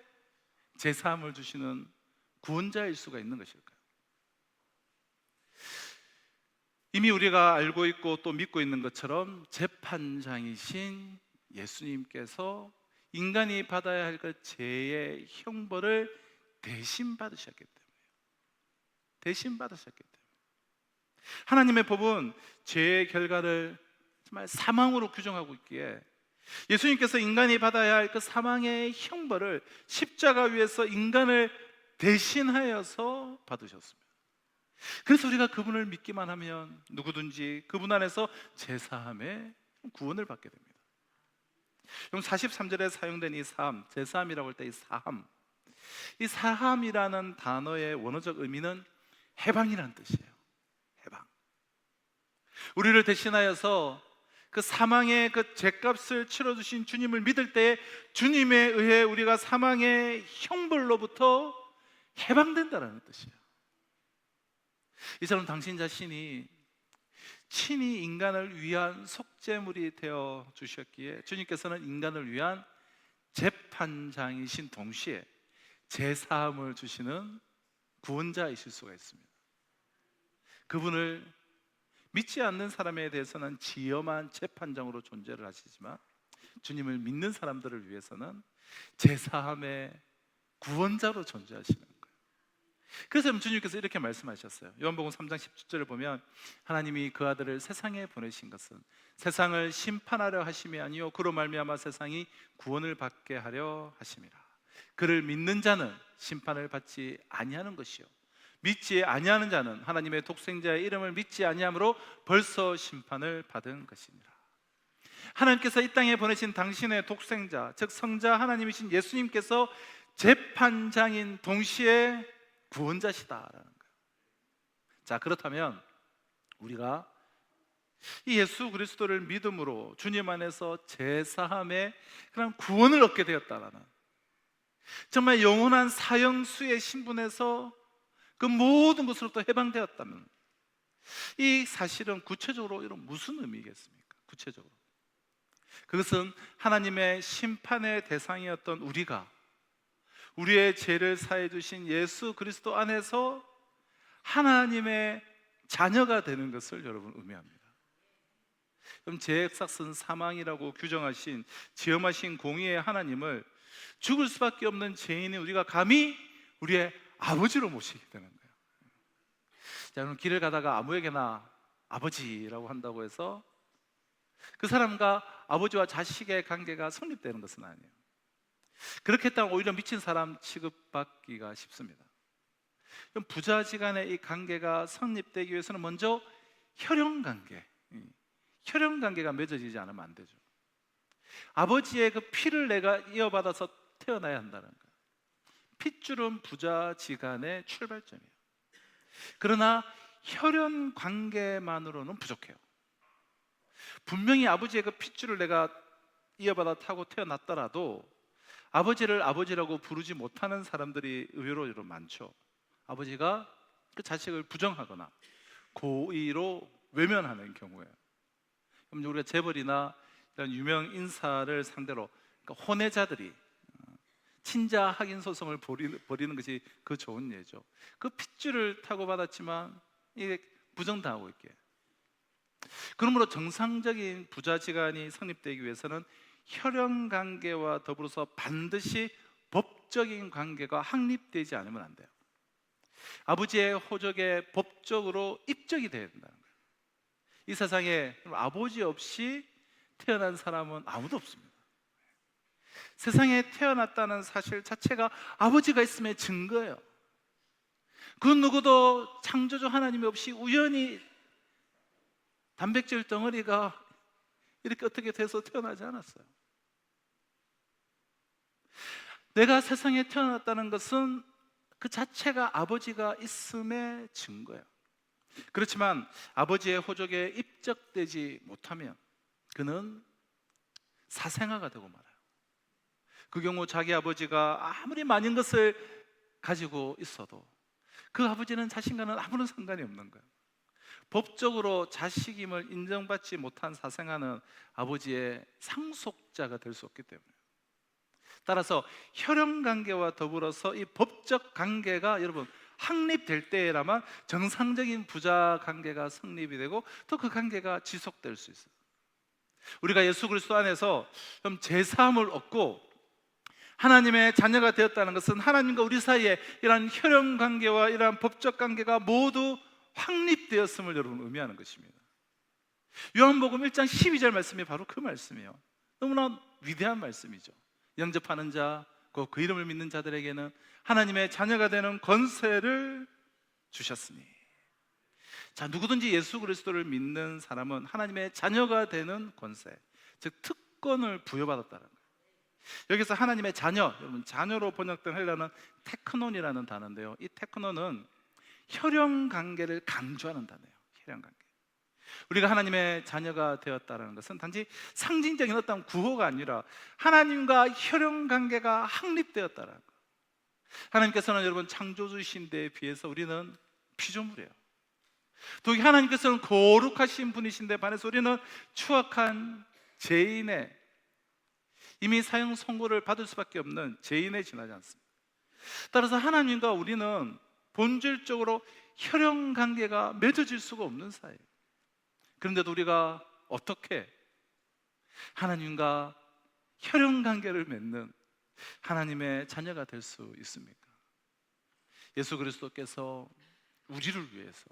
제사함을 주시는 구원자일 수가 있는 것일까요? 이미 우리가 알고 있고 또 믿고 있는 것처럼 재판장이신 예수님께서 인간이 받아야 할 그 죄의 형벌을 대신 받으셨기 때문에, 대신 받으셨기 때문에. 하나님의 법은 죄의 결과를 정말 사망으로 규정하고 있기에 예수님께서 인간이 받아야 할 그 사망의 형벌을 십자가 위에서 인간을 대신하여서 받으셨습니다. 그래서 우리가 그분을 믿기만 하면 누구든지 그분 안에서 제사함에 구원을 받게 됩니다. 그럼 43절에 사용된 이 사함, 제사함이라고 할 때 이 사함, 이 사함이라는 단어의 원어적 의미는 해방이라는 뜻이에요. 해방. 우리를 대신하여서 그 사망의 그 죄값을 치러주신 주님을 믿을 때 주님에 의해 우리가 사망의 형벌로부터 해방된다는 뜻이에요. 이처럼 당신 자신이 친히 인간을 위한 속죄물이 되어 주셨기에 주님께서는 인간을 위한 재판장이신 동시에 제사함을 주시는 구원자이실 수가 있습니다. 그분을 믿지 않는 사람에 대해서는 지엄한 재판장으로 존재를 하시지만 주님을 믿는 사람들을 위해서는 제사함의 구원자로 존재하시는 거예요. 그래서 주님께서 이렇게 말씀하셨어요. 요한복음 3장 17절을 보면 하나님이 그 아들을 세상에 보내신 것은 세상을 심판하려 하심이 아니요 그로 말미암아 세상이 구원을 받게 하려 하심이라. 그를 믿는 자는 심판을 받지 아니하는 것이요 믿지 아니하는 자는 하나님의 독생자의 이름을 믿지 아니함으로 벌써 심판을 받은 것이니라. 하나님께서 이 땅에 보내신 당신의 독생자, 즉 성자 하나님이신 예수님께서 재판장인 동시에 구원자시다라는 거예요. 자, 그렇다면 우리가 이 예수 그리스도를 믿음으로 주님 안에서 제사함의 그런 구원을 얻게 되었다라는, 정말 영원한 사형수의 신분에서 그 모든 것으로부터 해방되었다면 이 사실은 구체적으로 이런 무슨 의미겠습니까? 구체적으로 그것은 하나님의 심판의 대상이었던 우리가 우리의 죄를 사해 주신 예수 그리스도 안에서 하나님의 자녀가 되는 것을 여러분 의미합니다. 그럼 죄의 삭은 사망이라고 규정하신 지엄하신 공의의 하나님을 죽을 수밖에 없는 죄인인 우리가 감히 우리의 아버지로 모시게 되는 거예요. 자, 여러분 길을 가다가 아무에게나 아버지라고 한다고 해서 그 사람과 아버지와 자식의 관계가 성립되는 것은 아니에요. 그렇게 했다면 오히려 미친 사람 취급받기가 쉽습니다. 그럼 부자지간의 이 관계가 성립되기 위해서는 먼저 혈연 관계, 혈연 관계가 맺어지지 않으면 안 되죠. 아버지의 그 피를 내가 이어받아서 태어나야 한다는 거예요. 핏줄은 부자지간의 출발점이에요. 그러나 혈연 관계만으로는 부족해요. 분명히 아버지의 그 핏줄을 내가 이어받아 타고 태어났더라도 아버지를 아버지라고 부르지 못하는 사람들이 의외로 여러분 많죠. 아버지가 그 자식을 부정하거나 고의로 외면하는 경우에, 그럼 우리가 재벌이나 이런 유명 인사를 상대로 그러니까 혼외자들이 친자 확인 소송을 벌이는 것이 그 좋은 예죠. 그 핏줄을 타고 받았지만 이게 부정당하고 있게. 그러므로 정상적인 부자지간이 성립되기 위해서는 혈연 관계와 더불어서 반드시 법적인 관계가 확립되지 않으면 안 돼요. 아버지의 호적에 법적으로 입적이 되어야 된다는 거예요. 이 세상에 아버지 없이 태어난 사람은 아무도 없습니다. 세상에 태어났다는 사실 자체가 아버지가 있음의 증거예요. 그 누구도 창조주 하나님이 없이 우연히 단백질 덩어리가 이렇게 어떻게 돼서 태어나지 않았어요. 내가 세상에 태어났다는 것은 그 자체가 아버지가 있음의 증거예요. 그렇지만 아버지의 호적에 입적되지 못하면 그는 사생아가 되고 말아요. 그 경우 자기 아버지가 아무리 많은 것을 가지고 있어도 그 아버지는 자신과는 아무런 상관이 없는 거예요. 법적으로 자식임을 인정받지 못한 사생아는 아버지의 상속자가 될 수 없기 때문에, 따라서 혈연 관계와 더불어서 이 법적 관계가 여러분 확립될 때에라만 정상적인 부자 관계가 성립이 되고 또 그 관계가 지속될 수 있어요. 우리가 예수 그리스도 안에서 좀 제3을 얻고 하나님의 자녀가 되었다는 것은 하나님과 우리 사이에 이러한 혈연 관계와 이러한 법적 관계가 모두 확립되었음을 여러분 의미하는 것입니다. 요한복음 1장 12절 말씀이 바로 그 말씀이에요. 너무나 위대한 말씀이죠. 영접하는 자, 그 이름을 믿는 자들에게는 하나님의 자녀가 되는 권세를 주셨으니. 자, 누구든지 예수 그리스도를 믿는 사람은 하나님의 자녀가 되는 권세, 즉 특권을 부여받았다는 거예요. 여기서 하나님의 자녀, 여러분 자녀로 번역된 헬라어는 테크논이라는 단어인데요, 이 테크논은 혈연 관계를 강조하는 단어예요. 혈연 관계. 우리가 하나님의 자녀가 되었다는 것은 단지 상징적인 어떤 구호가 아니라 하나님과 혈연 관계가 확립되었다는 것. 하나님께서는 여러분 창조주신 데에 비해서 우리는 피조물이에요. 또 하나님께서는 거룩하신 분이신데 반해서 우리는 추악한 죄인의, 이미 사형 선고를 받을 수밖에 없는 죄인에 지나지 않습니다. 따라서 하나님과 우리는 본질적으로 혈연 관계가 맺어질 수가 없는 사이예요. 그런데도 우리가 어떻게 하나님과 혈연 관계를 맺는 하나님의 자녀가 될 수 있습니까? 예수 그리스도께서 우리를 위해서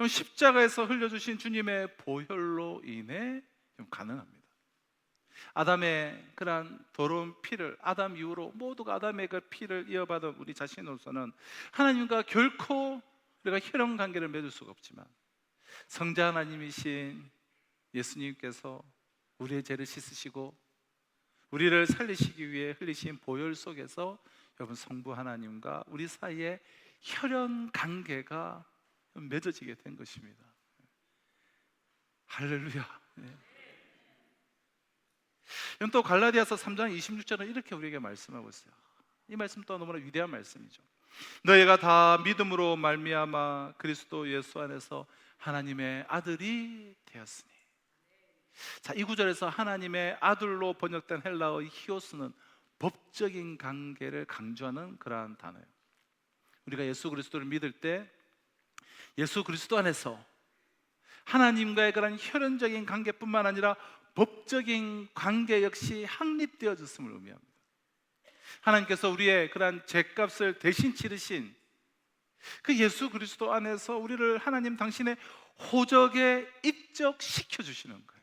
십자가에서 흘려주신 주님의 보혈로 인해 가능합니다. 아담의 그러한 더러운 피를, 아담 이후로 모두가 아담의 그 피를 이어받은 우리 자신으로서는 하나님과 결코 우리가 혈연 관계를 맺을 수가 없지만 성자 하나님이신 예수님께서 우리의 죄를 씻으시고 우리를 살리시기 위해 흘리신 보혈 속에서 여러분 성부 하나님과 우리 사이에 혈연 관계가 맺어지게 된 것입니다. 할렐루야. 네. 또 갈라디아서 3장 26절은 이렇게 우리에게 말씀하고 있어요. 이 말씀 또 너무나 위대한 말씀이죠. 너희가 다 믿음으로 말미암아 그리스도 예수 안에서 하나님의 아들이 되었으니. 자, 이 구절에서 하나님의 아들로 번역된 헬라어의 히오스는 법적인 관계를 강조하는 그러한 단어예요. 우리가 예수 그리스도를 믿을 때 예수 그리스도 안에서 하나님과의 그런 혈연적인 관계뿐만 아니라 법적인 관계 역시 확립되어졌음을 의미합니다. 하나님께서 우리의 그러한 죄값을 대신 치르신 그 예수 그리스도 안에서 우리를 하나님 당신의 호적에 입적시켜 주시는 거예요.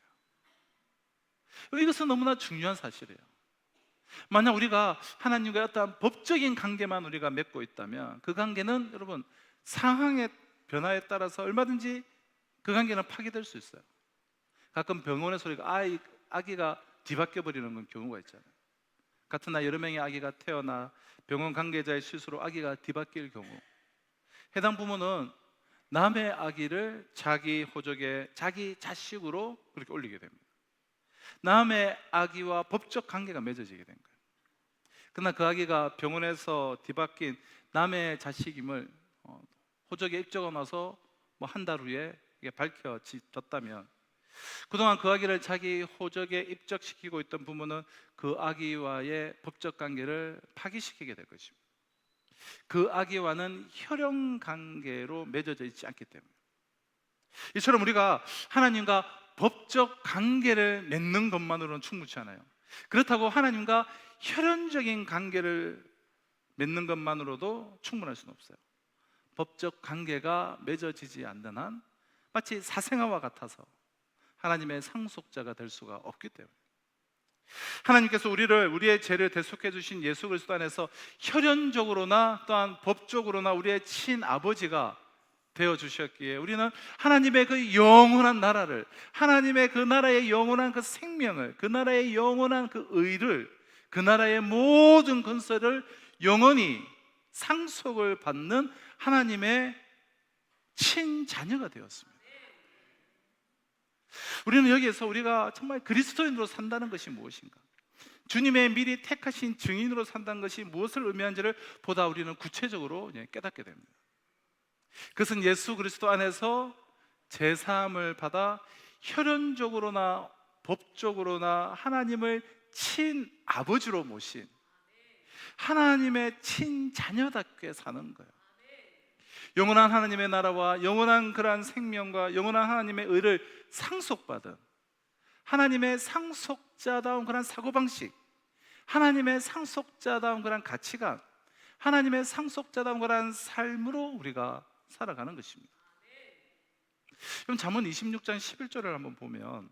이것은 너무나 중요한 사실이에요. 만약 우리가 하나님과 어떤 법적인 관계만 우리가 맺고 있다면 그 관계는 여러분 상황의 변화에 따라서 얼마든지 그 관계는 파괴될 수 있어요. 가끔 병원에서 우리가 아기가 뒤바뀌어 버리는 경우가 있잖아요. 같은 날 여러 명의 아기가 태어나 병원 관계자의 실수로 아기가 뒤바뀔 경우, 해당 부모는 남의 아기를 자기 호적에 자기 자식으로 그렇게 올리게 됩니다. 남의 아기와 법적 관계가 맺어지게 된 거예요. 그러나 그 아기가 병원에서 뒤바뀐 남의 자식임을 호적에 입적하고 나서 한 달 후에 이게 밝혀졌다면, 그동안 그 아기를 자기 호적에 입적시키고 있던 부모는 그 아기와의 법적 관계를 파기시키게 될 것입니다. 그 아기와는 혈연 관계로 맺어져 있지 않기 때문에. 이처럼 우리가 하나님과 법적 관계를 맺는 것만으로는 충분치 않아요. 그렇다고 하나님과 혈연적인 관계를 맺는 것만으로도 충분할 수는 없어요. 법적 관계가 맺어지지 않는 한 마치 사생아와 같아서 하나님의 상속자가 될 수가 없기 때문에, 하나님께서 우리의 죄를 대속해 주신 예수 그리스도 안에서 혈연적으로나 또한 법적으로나 우리의 친아버지가 되어 주셨기에 우리는 하나님의 그 영원한 나라를, 하나님의 그 나라의 영원한 그 생명을, 그 나라의 영원한 그 의를, 그 나라의 모든 건설을 영원히 상속을 받는 하나님의 친자녀가 되었습니다. 우리는 여기에서 우리가 정말 그리스도인으로 산다는 것이 무엇인가, 주님의 미리 택하신 증인으로 산다는 것이 무엇을 의미하는지를 보다 우리는 구체적으로 깨닫게 됩니다. 그것은 예수 그리스도 안에서 제사함을 받아 혈연적으로나 법적으로나 하나님을 친아버지로 모신 하나님의 친자녀답게 사는 거예요. 영원한 하나님의 나라와 영원한 그러한 생명과 영원한 하나님의 의를 상속받은 하나님의 상속자다운 그런 사고방식, 하나님의 상속자다운 그런 가치관, 하나님의 상속자다운 그런 삶으로 우리가 살아가는 것입니다. 그럼 잠언 26장 11절을 한번 보면,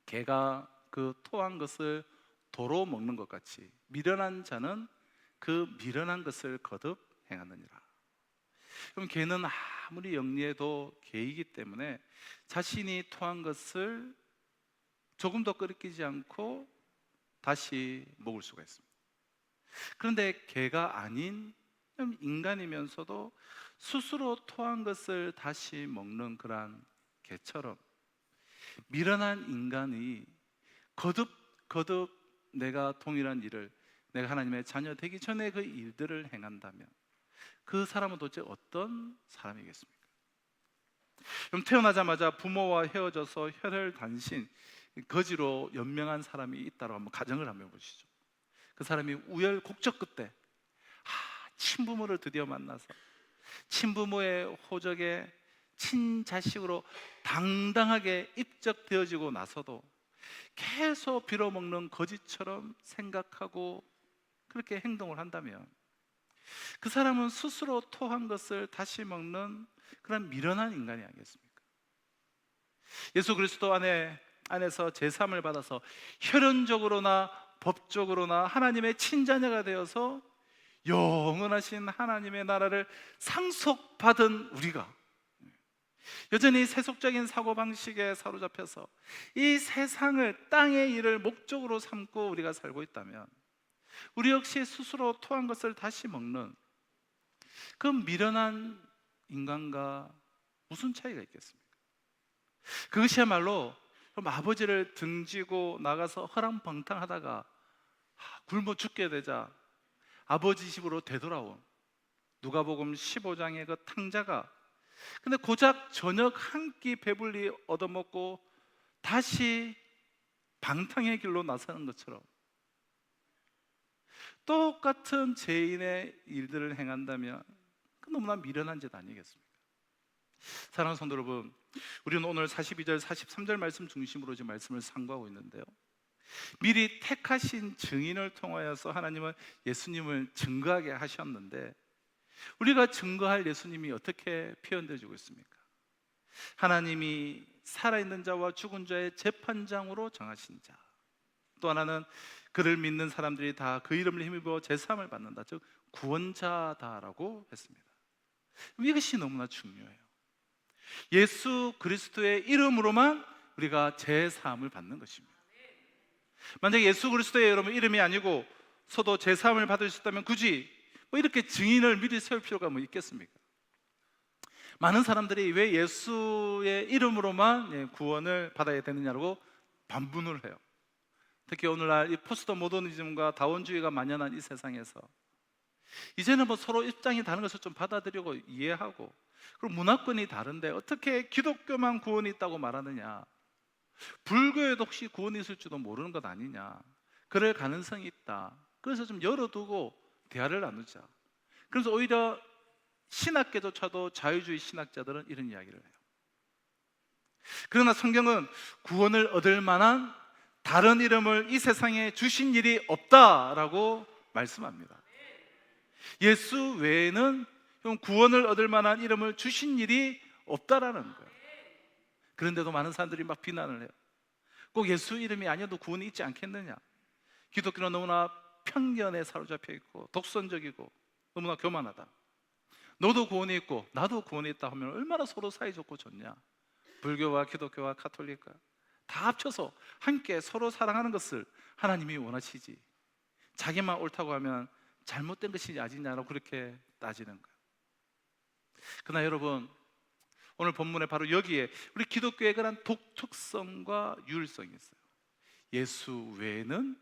개가 그 토한 것을 도로 먹는 것 같이 미련한 자는 그 미련한 것을 거듭 행하느니라. 그럼 개는 아무리 영리해도 개이기 때문에 자신이 토한 것을 조금도 끓이지 않고 다시 먹을 수가 있습니다. 그런데 개가 아닌 인간이면서도 스스로 토한 것을 다시 먹는 그러한 개처럼 미련한 인간이 거듭 내가 동일한 일을, 내가 하나님의 자녀 되기 전에 그 일들을 행한다면 그 사람은 도대체 어떤 사람이겠습니까? 그럼 태어나자마자 부모와 헤어져서 혈혈단신 거지로 연명한 사람이 있다고 한번 가정을 한번 해보시죠. 그 사람이 우열곡절 끝에 친부모를 드디어 만나서 친부모의 호적에 친자식으로 당당하게 입적되어지고 나서도 계속 빌어먹는 거지처럼 생각하고 그렇게 행동을 한다면 그 사람은 스스로 토한 것을 다시 먹는 그런 미련한 인간이 아니겠습니까? 예수 그리스도 안에서 제사함을 받아서 혈연적으로나 법적으로나 하나님의 친자녀가 되어서 영원하신 하나님의 나라를 상속받은 우리가 여전히 세속적인 사고방식에 사로잡혀서 이 세상을, 땅의 일을 목적으로 삼고 우리가 살고 있다면 우리 역시 스스로 토한 것을 다시 먹는 그 미련한 인간과 무슨 차이가 있겠습니까? 그것이야말로 아버지를 등지고 나가서 허랑방탕하다가 굶어 죽게 되자 아버지 집으로 되돌아온 누가복음 15장의 그 탕자가, 근데 고작 저녁 한 끼 배불리 얻어먹고 다시 방탕의 길로 나서는 것처럼 똑같은 죄인의 일들을 행한다면 그 너무나 미련한 짓 아니겠습니까? 사랑하는 성도 여러분, 우리는 오늘 42절, 43절 말씀 중심으로 지금 말씀을 상고하고 있는데요, 미리 택하신 증인을 통하여서 하나님은 예수님을 증거하게 하셨는데 우리가 증거할 예수님이 어떻게 표현되어지고 있습니까? 하나님이 살아있는 자와 죽은 자의 재판장으로 정하신 자, 또 하나는 그를 믿는 사람들이 다 그 이름을 힘입어 제사함을 받는다. 즉 구원자다라고 했습니다. 이것이 너무나 중요해요. 예수 그리스도의 이름으로만 우리가 제사함을 받는 것입니다. 만약에 예수 그리스도의 여러분 이름이 아니고 서도 제사함을 받을 수 있다면 굳이 뭐 이렇게 증인을 미리 세울 필요가 뭐 있겠습니까? 많은 사람들이 왜 예수의 이름으로만 구원을 받아야 되느냐고 반문을 해요. 특히 오늘날 이 포스트 모더니즘과 다원주의가 만연한 이 세상에서 이제는 뭐 서로 입장이 다른 것을 좀 받아들이고 이해하고, 그리고 문화권이 다른데 어떻게 기독교만 구원이 있다고 말하느냐, 불교에도 혹시 구원이 있을지도 모르는 것 아니냐, 그럴 가능성이 있다. 그래서 좀 열어두고 대화를 나누자. 그래서 오히려 신학계조차도 자유주의 신학자들은 이런 이야기를 해요. 그러나 성경은 구원을 얻을 만한 다른 이름을 이 세상에 주신 일이 없다라고 말씀합니다. 예수 외에는 구원을 얻을 만한 이름을 주신 일이 없다라는 거예요. 그런데도 많은 사람들이 막 비난을 해요. 꼭 예수 이름이 아니어도 구원이 있지 않겠느냐, 기독교는 너무나 편견에 사로잡혀 있고 독선적이고 너무나 교만하다, 너도 구원이 있고 나도 구원이 있다 하면 얼마나 서로 사이좋고 좋냐. 불교와 기독교와 가톨릭과 다 합쳐서 함께 서로 사랑하는 것을 하나님이 원하시지, 자기만 옳다고 하면 잘못된 것이지 아니냐라고 그렇게 따지는 거예요. 그러나 여러분, 오늘 본문에 바로 여기에 우리 기독교의 그런 독특성과 유일성이 있어요. 예수 외에는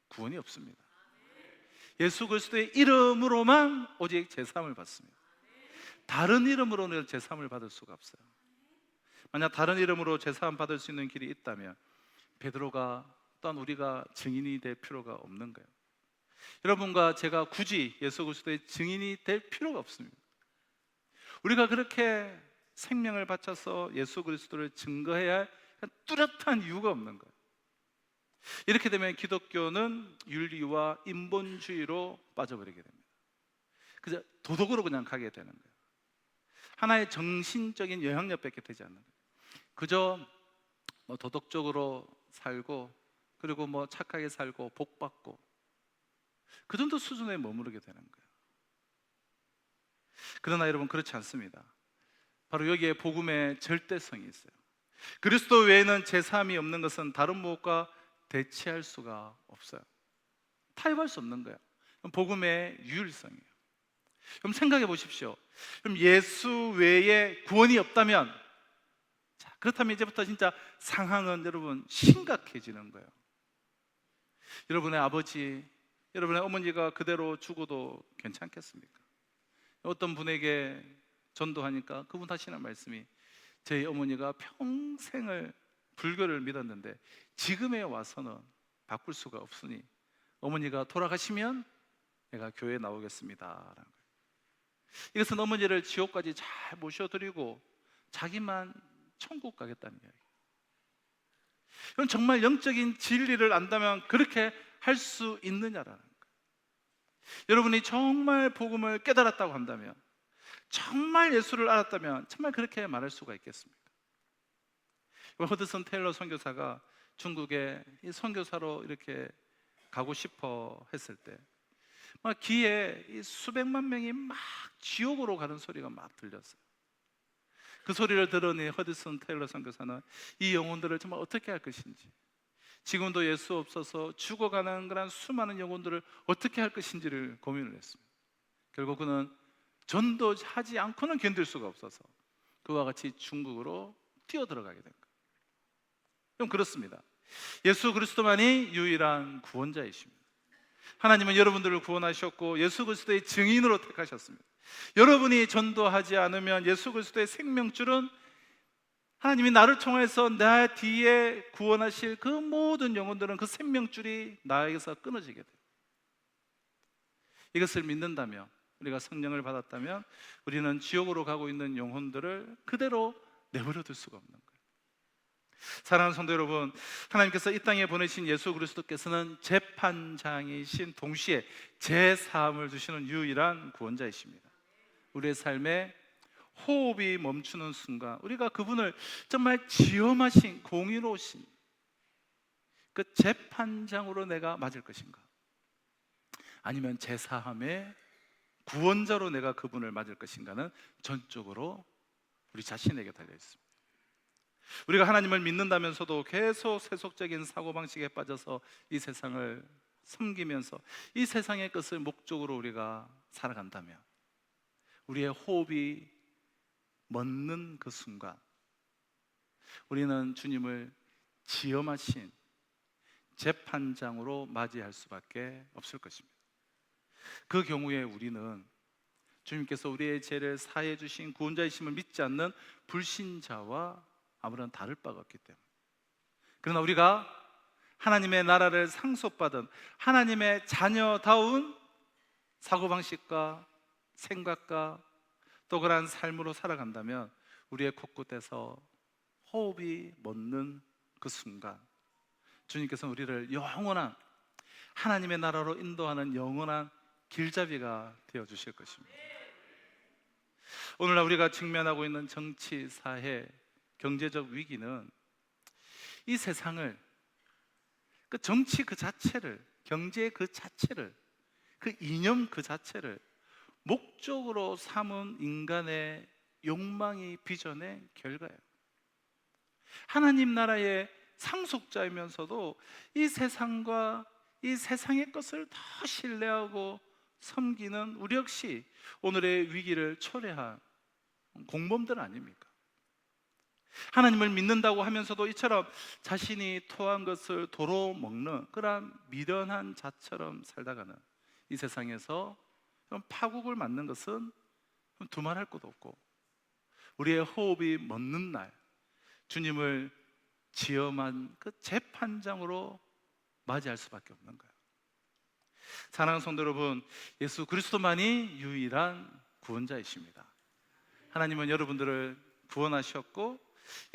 구원이 없습니다. 예수 그리스도의 이름으로만 오직 제사함을 받습니다. 다른 이름으로는 제사함을 받을 수가 없어요. 만약 다른 이름으로 제사함 받을 수 있는 길이 있다면 베드로가 또한 우리가 증인이 될 필요가 없는 거예요. 여러분과 제가 굳이 예수 그리스도의 증인이 될 필요가 없습니다. 우리가 그렇게 생명을 바쳐서 예수 그리스도를 증거해야 할 뚜렷한 이유가 없는 거예요. 이렇게 되면 기독교는 윤리와 인본주의로 빠져버리게 됩니다. 그저 도덕으로 그냥 가게 되는 거예요. 하나의 정신적인 영향력밖에 되지 않는 거예요. 그저 뭐 도덕적으로 살고, 그리고 뭐 착하게 살고 복받고, 그 정도 수준에 머무르게 되는 거예요. 그러나 여러분, 그렇지 않습니다. 바로 여기에 복음의 절대성이 있어요. 그리스도 외에는 제사함이 없는 것은 다른 무엇과 대치할 수가 없어요. 타협할 수 없는 거예요. 복음의 유일성이에요. 그럼 생각해 보십시오. 그럼 예수 외에 구원이 없다면, 자, 그렇다면 이제부터 진짜 상황은 여러분 심각해지는 거예요. 여러분의 아버지, 여러분의 어머니가 그대로 죽어도 괜찮겠습니까? 어떤 분에게 전도하니까 그분 하시는 말씀이, 저희 어머니가 평생을 불교를 믿었는데 지금에 와서는 바꿀 수가 없으니 어머니가 돌아가시면 내가 교회에 나오겠습니다 라는 거예요. 이것은 어머니를 지옥까지 잘 모셔드리고 자기만 천국 가겠다는 이야기예요. 이건 정말 영적인 진리를 안다면 그렇게 할 수 있느냐라는 거예요. 여러분이 정말 복음을 깨달았다고 한다면, 정말 예수를 알았다면 정말 그렇게 말할 수가 있겠습니까? 허드슨 테일러 선교사가 중국에 이 선교사로 이렇게 가고 싶어 했을 때 막 귀에 이 수백만 명이 막 지옥으로 가는 소리가 막 들렸어요. 그 소리를 들으니 허드슨 테일러 선교사는 이 영혼들을 정말 어떻게 할 것인지, 지금도 예수 없어서 죽어가는 그런 수많은 영혼들을 어떻게 할 것인지를 고민을 했습니다. 결국 그는 전도하지 않고는 견딜 수가 없어서 그와 같이 중국으로 뛰어들어가게 된 거예요. 그럼 그렇습니다. 예수 그리스도만이 유일한 구원자이십니다. 하나님은 여러분들을 구원하셨고 예수 그리스도의 증인으로 택하셨습니다. 여러분이 전도하지 않으면 예수 그리스도의 생명줄은, 하나님이 나를 통해서 나 뒤에 구원하실 그 모든 영혼들은 그 생명줄이 나에게서 끊어지게 돼요. 이것을 믿는다면, 우리가 성령을 받았다면 우리는 지옥으로 가고 있는 영혼들을 그대로 내버려 둘 수가 없는 거예요. 사랑하는 성도 여러분, 하나님께서 이 땅에 보내신 예수 그리스도께서는 재판장이신 동시에 제사함을 주시는 유일한 구원자이십니다. 우리의 삶에 호흡이 멈추는 순간 우리가 그분을 정말 지엄하신 공의로우신 그 재판장으로 내가 맞을 것인가? 아니면 제사함의 구원자로 내가 그분을 맞을 것인가는 전적으로 우리 자신에게 달려 있습니다. 우리가 하나님을 믿는다면서도 계속 세속적인 사고방식에 빠져서 이 세상을 섬기면서 이 세상의 것을 목적으로 우리가 살아간다면 우리의 호흡이 멎는 그 순간 우리는 주님을 지엄하신 재판장으로 맞이할 수밖에 없을 것입니다. 그 경우에 우리는 주님께서 우리의 죄를 사해 주신 구원자이심을 믿지 않는 불신자와 아무런 다를 바가 없기 때문에, 그러나 우리가 하나님의 나라를 상속받은 하나님의 자녀다운 사고방식과 생각과 또 그러한 삶으로 살아간다면 우리의 코끝에서 호흡이 멎는 그 순간 주님께서는 우리를 영원한 하나님의 나라로 인도하는 영원한 길잡이가 되어주실 것입니다. 오늘날 우리가 직면하고 있는 정치, 사회, 경제적 위기는 이 세상을, 그 정치 그 자체를, 경제 그 자체를, 그 이념 그 자체를 목적으로 삼은 인간의 욕망이 빚어낸 결과예요. 하나님 나라의 상속자이면서도 이 세상과 이 세상의 것을 더 신뢰하고 섬기는 우리 역시 오늘의 위기를 초래한 공범들 아닙니까? 하나님을 믿는다고 하면서도 이처럼 자신이 토한 것을 도로 먹는 그러한 미련한 자처럼 살다가는 이 세상에서 파국을 맞는 것은 두말할 것도 없고 우리의 호흡이 멎는 날 주님을 지엄한 그 재판장으로 맞이할 수밖에 없는 거예요. 사랑하는 성도 여러분, 예수 그리스도만이 유일한 구원자이십니다. 하나님은 여러분들을 구원하셨고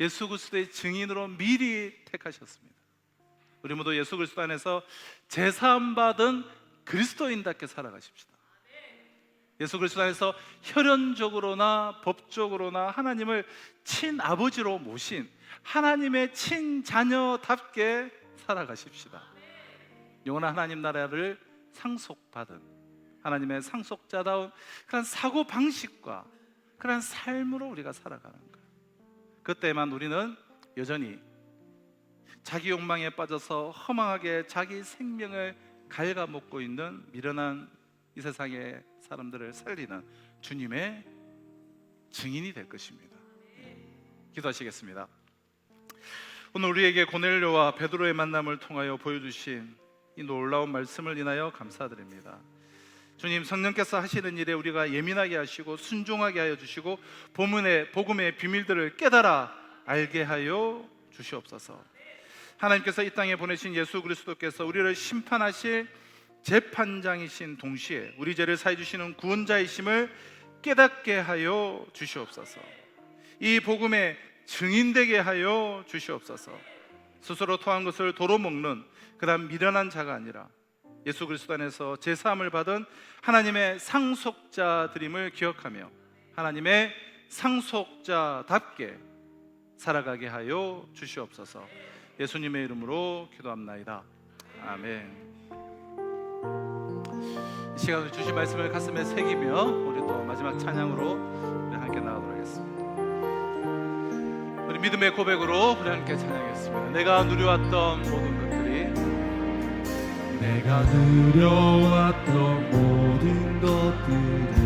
예수 그리스도의 증인으로 미리 택하셨습니다. 우리 모두 예수 그리스도 안에서 제사함 받은 그리스도인답게 살아가십시다. 예수 그리스도 안에서 혈연적으로나 법적으로나 하나님을 친아버지로 모신 하나님의 친자녀답게 살아가십시다. 영원한 하나님 나라를 상속받은 하나님의 상속자다운 그런 사고방식과 그런 삶으로 우리가 살아가는 거예요. 그때만 우리는 여전히 자기 욕망에 빠져서 허망하게 자기 생명을 갉아먹고 있는 미련한 이 세상의 사람들을 살리는 주님의 증인이 될 것입니다. 기도하시겠습니다. 오늘 우리에게 고넬료와 베드로의 만남을 통하여 보여주신 이 놀라운 말씀을 인하여 감사드립니다. 주님, 성령께서 하시는 일에 우리가 예민하게 하시고 순종하게 하여 주시고 복음의 비밀들을 깨달아 알게 하여 주시옵소서. 하나님께서 이 땅에 보내신 예수 그리스도께서 우리를 심판하실 재판장이신 동시에 우리 죄를 사해 주시는 구원자이심을 깨닫게 하여 주시옵소서. 이 복음의 증인되게 하여 주시옵소서. 스스로 토한 것을 도로 먹는 그런 미련한 자가 아니라 예수 그리스도 안에서 제사함을 받은 하나님의 상속자들임을 기억하며 하나님의 상속자답게 살아가게 하여 주시옵소서. 예수님의 이름으로 기도합나이다. 아멘. 이 시간을 주신 말씀을 가슴에 새기며 우리 또 마지막 찬양으로 우리 함께 나가도록 하겠습니다. 우리 믿음의 고백으로 우리 함께 찬양했습니다. 내가 누려왔던 모든 것들이, 내가 누려왔던 모든 것들이,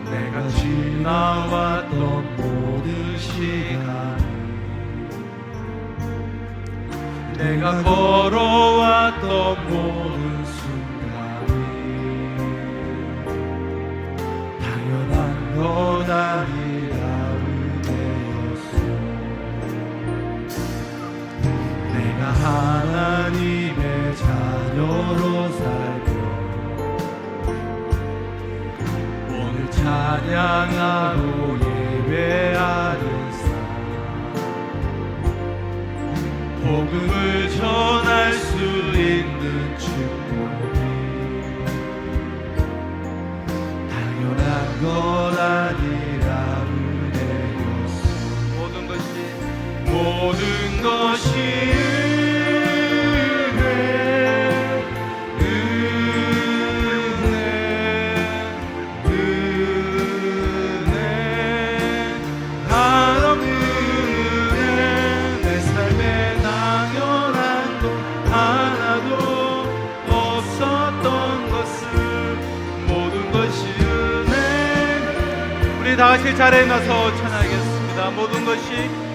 내가 지나왔던 모든 시간이, 내가 걸어왔던 모든 순간이 당연한 것 아니라 은혜였소. 내가 하나님의 자녀로 살며 오늘 찬양하고 예배하는 복음을 전할 수 있는 축복, 하나도 없었던 것을 모든 것이 은혜. 우리 다 같이 자리에 나서 찬양하겠습니다. 모든 것이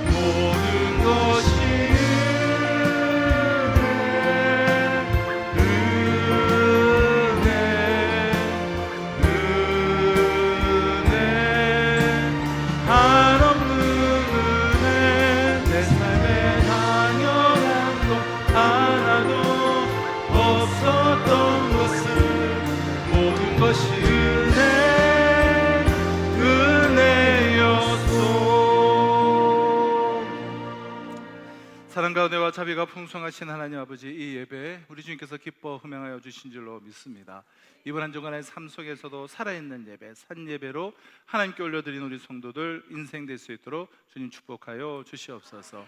사랑과 은혜와 자비가 풍성하신 하나님 아버지, 이 예배 우리 주님께서 기뻐 흠양하여 주신 줄로 믿습니다. 이번 한 주간의 삶 속에서도 살아있는 예배, 산 예배로 하나님께 올려드린 우리 성도들 인생 될 수 있도록 주님 축복하여 주시옵소서.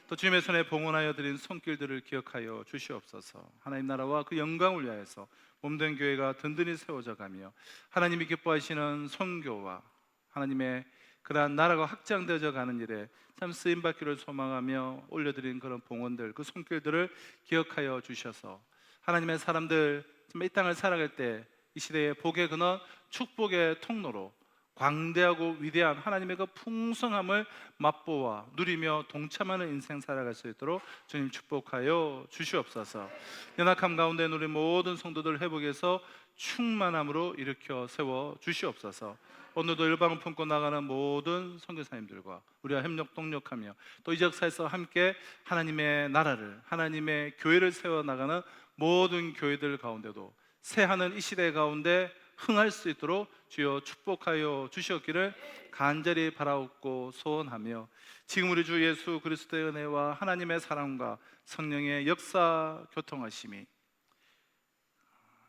또 주님의 손에 봉헌하여 드린 손길들을 기억하여 주시옵소서. 하나님 나라와 그 영광을 위하여서 몸된 교회가 든든히 세워져 가며 하나님이 기뻐하시는 선교와 하나님의 그러한 나라가 확장되어져 가는 일에 참 쓰임받기를 소망하며 올려드린 그런 봉헌들, 그 손길들을 기억하여 주셔서 하나님의 사람들 이 땅을 살아갈 때 이 시대의 복의 근원, 축복의 통로로 광대하고 위대한 하나님의 그 풍성함을 맛보아 누리며 동참하는 인생 살아갈 수 있도록 주님 축복하여 주시옵소서. 연약함 가운데 우리 모든 성도들 회복해서 충만함으로 일으켜 세워 주시옵소서. 오늘도 일방을 품고 나가는 모든 선교사님들과 우리가 협력 동력하며 또 이 역사에서 함께 하나님의 나라를, 하나님의 교회를 세워나가는 모든 교회들 가운데도 새하는 이 시대 가운데 흥할 수 있도록 주여 축복하여 주시옵기를 간절히 바라옵고 소원하며 지금 우리 주 예수 그리스도의 은혜와 하나님의 사랑과 성령의 역사 교통하심이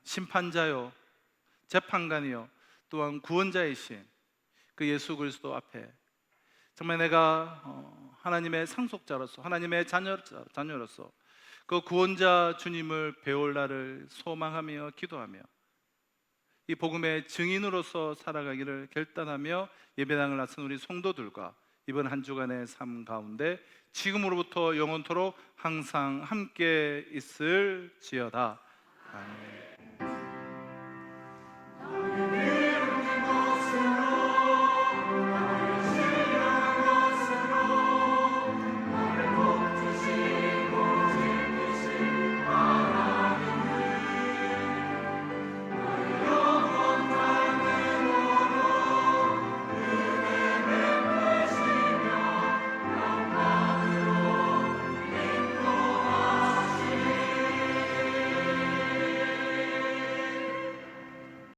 심판자요 재판관이요 또한 구원자이신 그 예수 그리스도 앞에 정말 내가 하나님의 상속자로서 하나님의 자녀로서 그 구원자 주님을 배울 날을 소망하며 기도하며 이 복음의 증인으로서 살아가기를 결단하며 예배당을 나선 우리 성도들과 이번 한 주간의 삶 가운데 지금으로부터 영원토록 항상 함께 있을지어다. 아멘.